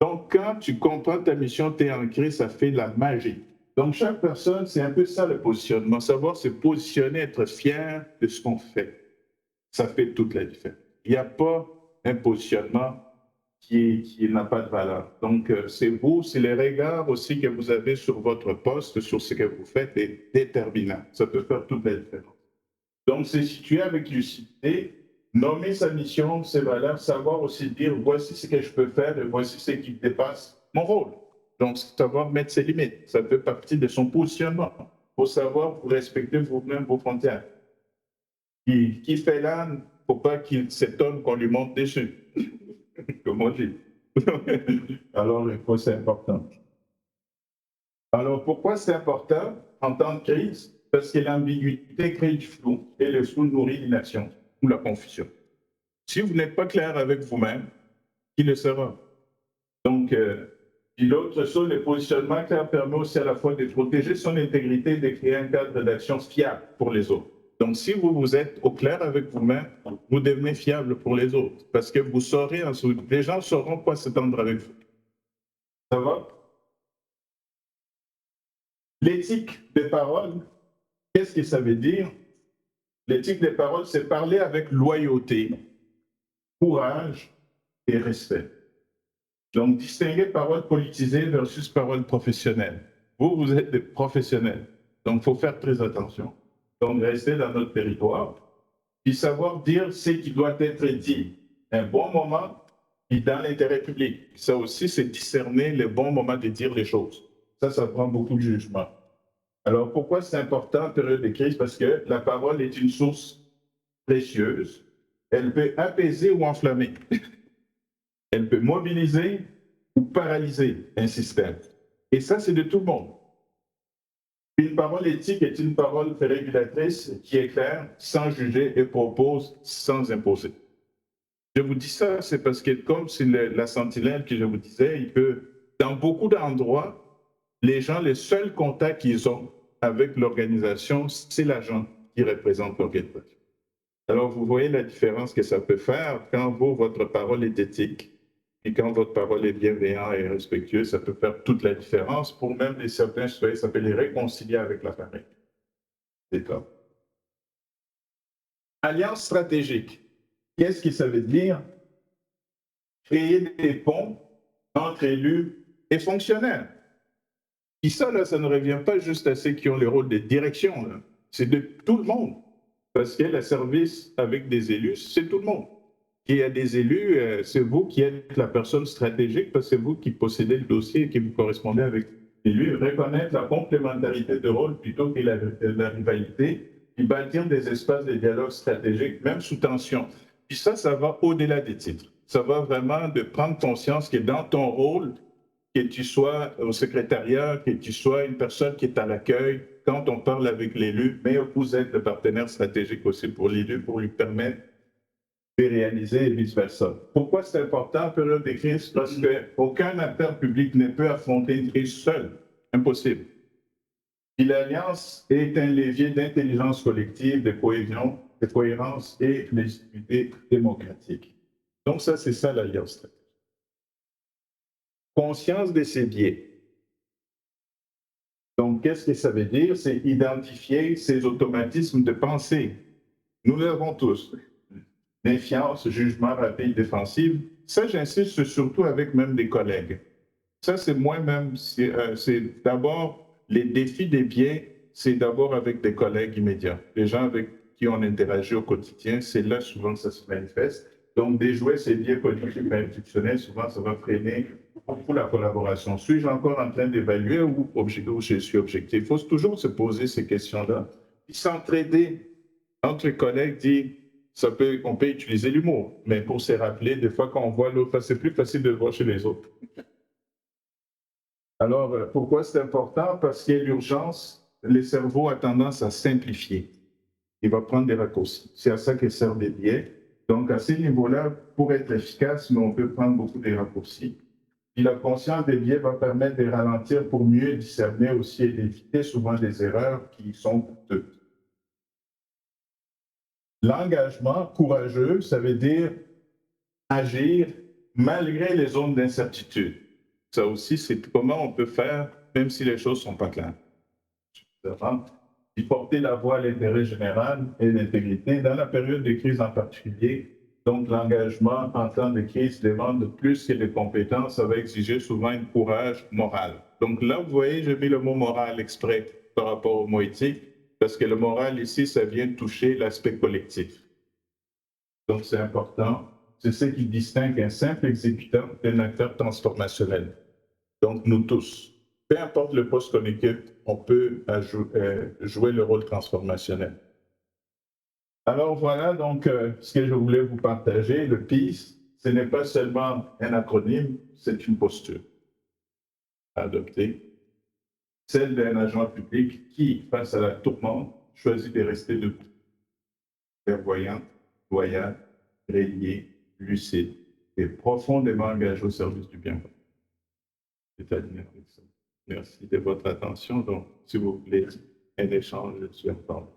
Donc, quand tu comprends ta mission, tu es ancré, ça fait la magie. Donc, chaque personne, c'est un peu ça le positionnement. Savoir se positionner, être fier de ce qu'on fait. Ça fait toute la différence. Il n'y a pas un positionnement qui n'a pas de valeur. Donc, c'est vous, c'est les regards aussi que vous avez sur votre poste, sur ce que vous faites est déterminant. Ça peut faire toute la différence. Donc, c'est situé avec lucidité, nommer sa mission, ses valeurs, savoir aussi dire voici ce que je peux faire et voici ce qui dépasse mon rôle. Donc, savoir mettre ses limites, ça fait partie de son positionnement. Il faut savoir vous respecter vous-même vos frontières. Qui fait l'âne, il ne faut pas qu'il s'étonne qu'on lui monte dessus, comme on dit. Alors, c'est important. Alors, pourquoi c'est important en temps de crise? Parce que l'ambiguïté crée du flou et le flou nourrit l'inaction ou la confusion. Si vous n'êtes pas clair avec vous-même, qui le sera? Donc, l'autre chose, le positionnement clair permet aussi à la fois de protéger son intégrité et de créer un cadre d'action fiable pour les autres. Donc, si vous êtes au clair avec vous-même, vous devenez fiable pour les autres parce que vous saurez, les gens sauront quoi s'attendre avec vous. Ça va? L'éthique des paroles, qu'est-ce que ça veut dire? L'éthique des paroles, c'est parler avec loyauté, courage et respect. Donc, distinguer paroles politisées versus paroles professionnelles. Vous êtes des professionnels, donc il faut faire très attention. Donc, rester dans notre territoire, puis savoir dire ce qui doit être dit. Un bon moment, et dans l'intérêt public. Ça aussi, c'est discerner le bon moment de dire les choses. Ça prend beaucoup de jugement. Alors, pourquoi c'est important en période de crise? Parce que la parole est une source précieuse. Elle peut apaiser ou enflammer. Elle peut mobiliser ou paralyser un système. Et ça, c'est de tout le monde. Une parole éthique est une parole régulatrice qui éclaire sans juger et propose sans imposer. Je vous dis ça, c'est parce que comme c'est la sentinelle que je vous disais, il peut, dans beaucoup d'endroits, les gens, les seuls contacts qu'ils ont avec l'organisation, c'est l'agent qui représente l'organisation. Alors, vous voyez la différence que ça peut faire quand votre parole est éthique et quand votre parole est bienveillante et respectueuse, ça peut faire toute la différence pour même certains citoyens, ça peut les réconcilier avec la famille. C'est top. Alliance stratégique. Qu'est-ce que ça veut dire? Créer des ponts entre élus et fonctionnaires. Et ça, là, ça ne revient pas juste à ceux qui ont le rôle de direction. C'est de tout le monde. Parce que le service avec des élus, c'est tout le monde. Il y a des élus, c'est vous qui êtes la personne stratégique parce que c'est vous qui possédez le dossier et qui vous correspondez avec l'élu. Reconnaître la complémentarité de rôle plutôt que la rivalité et bâtir des espaces de dialogue stratégique, même sous tension. Puis ça va au-delà des titres. Ça va vraiment de prendre conscience que dans ton rôle, que tu sois au secrétariat, que tu sois une personne qui est à l'accueil, quand on parle avec l'élu, mais vous êtes le partenaire stratégique aussi pour l'élu, pour lui permettre de réaliser et vice-versa. Pourquoi c'est important en période de crise? Parce qu'aucun acteur public ne peut affronter une crise seul. Impossible. Et l'Alliance est un levier d'intelligence collective, de cohésion, de cohérence et de légitimité démocratique. Donc ça, c'est ça l'Alliance stratégique. Conscience de ses biais. Donc, qu'est-ce que ça veut dire? C'est identifier ces automatismes de pensée. Nous l'avons tous. Défiance, jugement rapide, défensive. Ça, j'insiste surtout avec même des collègues. Ça, c'est moi-même, c'est d'abord les défis des biais, c'est d'abord avec des collègues immédiats, les gens avec qui on interagit au quotidien, c'est là souvent que ça se manifeste. Donc, déjouer ces biais politiques et institutionnels, souvent, ça va freiner beaucoup la collaboration. Suis-je encore en train d'évaluer ou je suis objectif? Il faut toujours se poser ces questions-là. Puis s'entraider entre collègues, dit, on peut utiliser l'humour, mais pour se rappeler, des fois, quand on voit l'autre, c'est plus facile de le voir chez les autres. Alors, pourquoi c'est important? Parce qu'il y a l'urgence, le cerveau a tendance à simplifier. Il va prendre des raccourcis. C'est à ça que servent les biais. Donc, à ce niveau-là, pour être efficace, on peut prendre beaucoup de raccourcis. Puis la conscience des biais va permettre de ralentir pour mieux discerner aussi et d'éviter souvent des erreurs qui sont coûteuses. L'engagement courageux, ça veut dire agir malgré les zones d'incertitude. Ça aussi, c'est comment on peut faire, même si les choses ne sont pas claires. Y porter la voix à l'intérêt général et l'intégrité dans la période de crise en particulier. Donc, l'engagement en temps de crise demande plus que des compétences, ça va exiger souvent un courage moral. Donc là, vous voyez, j'ai mis le mot moral exprès par rapport au mot éthique, parce que le moral ici, ça vient toucher l'aspect collectif. Donc, c'est important. C'est ce qui distingue un simple exécutant d'un acteur transformationnel. Donc, nous tous, peu importe le poste qu'on occupe, on peut jouer le rôle transformationnel. Alors voilà donc ce que je voulais vous partager. Le PEACE, ce n'est pas seulement un acronyme, c'est une posture à adopter. Celle d'un agent public qui, face à la tourmente, choisit de rester debout, clairvoyant, loyal, régulier, lucide et profondément engagé au service du bien. C'est aligné avec ça. Merci de votre attention. Donc, si vous voulez un échange, je suis en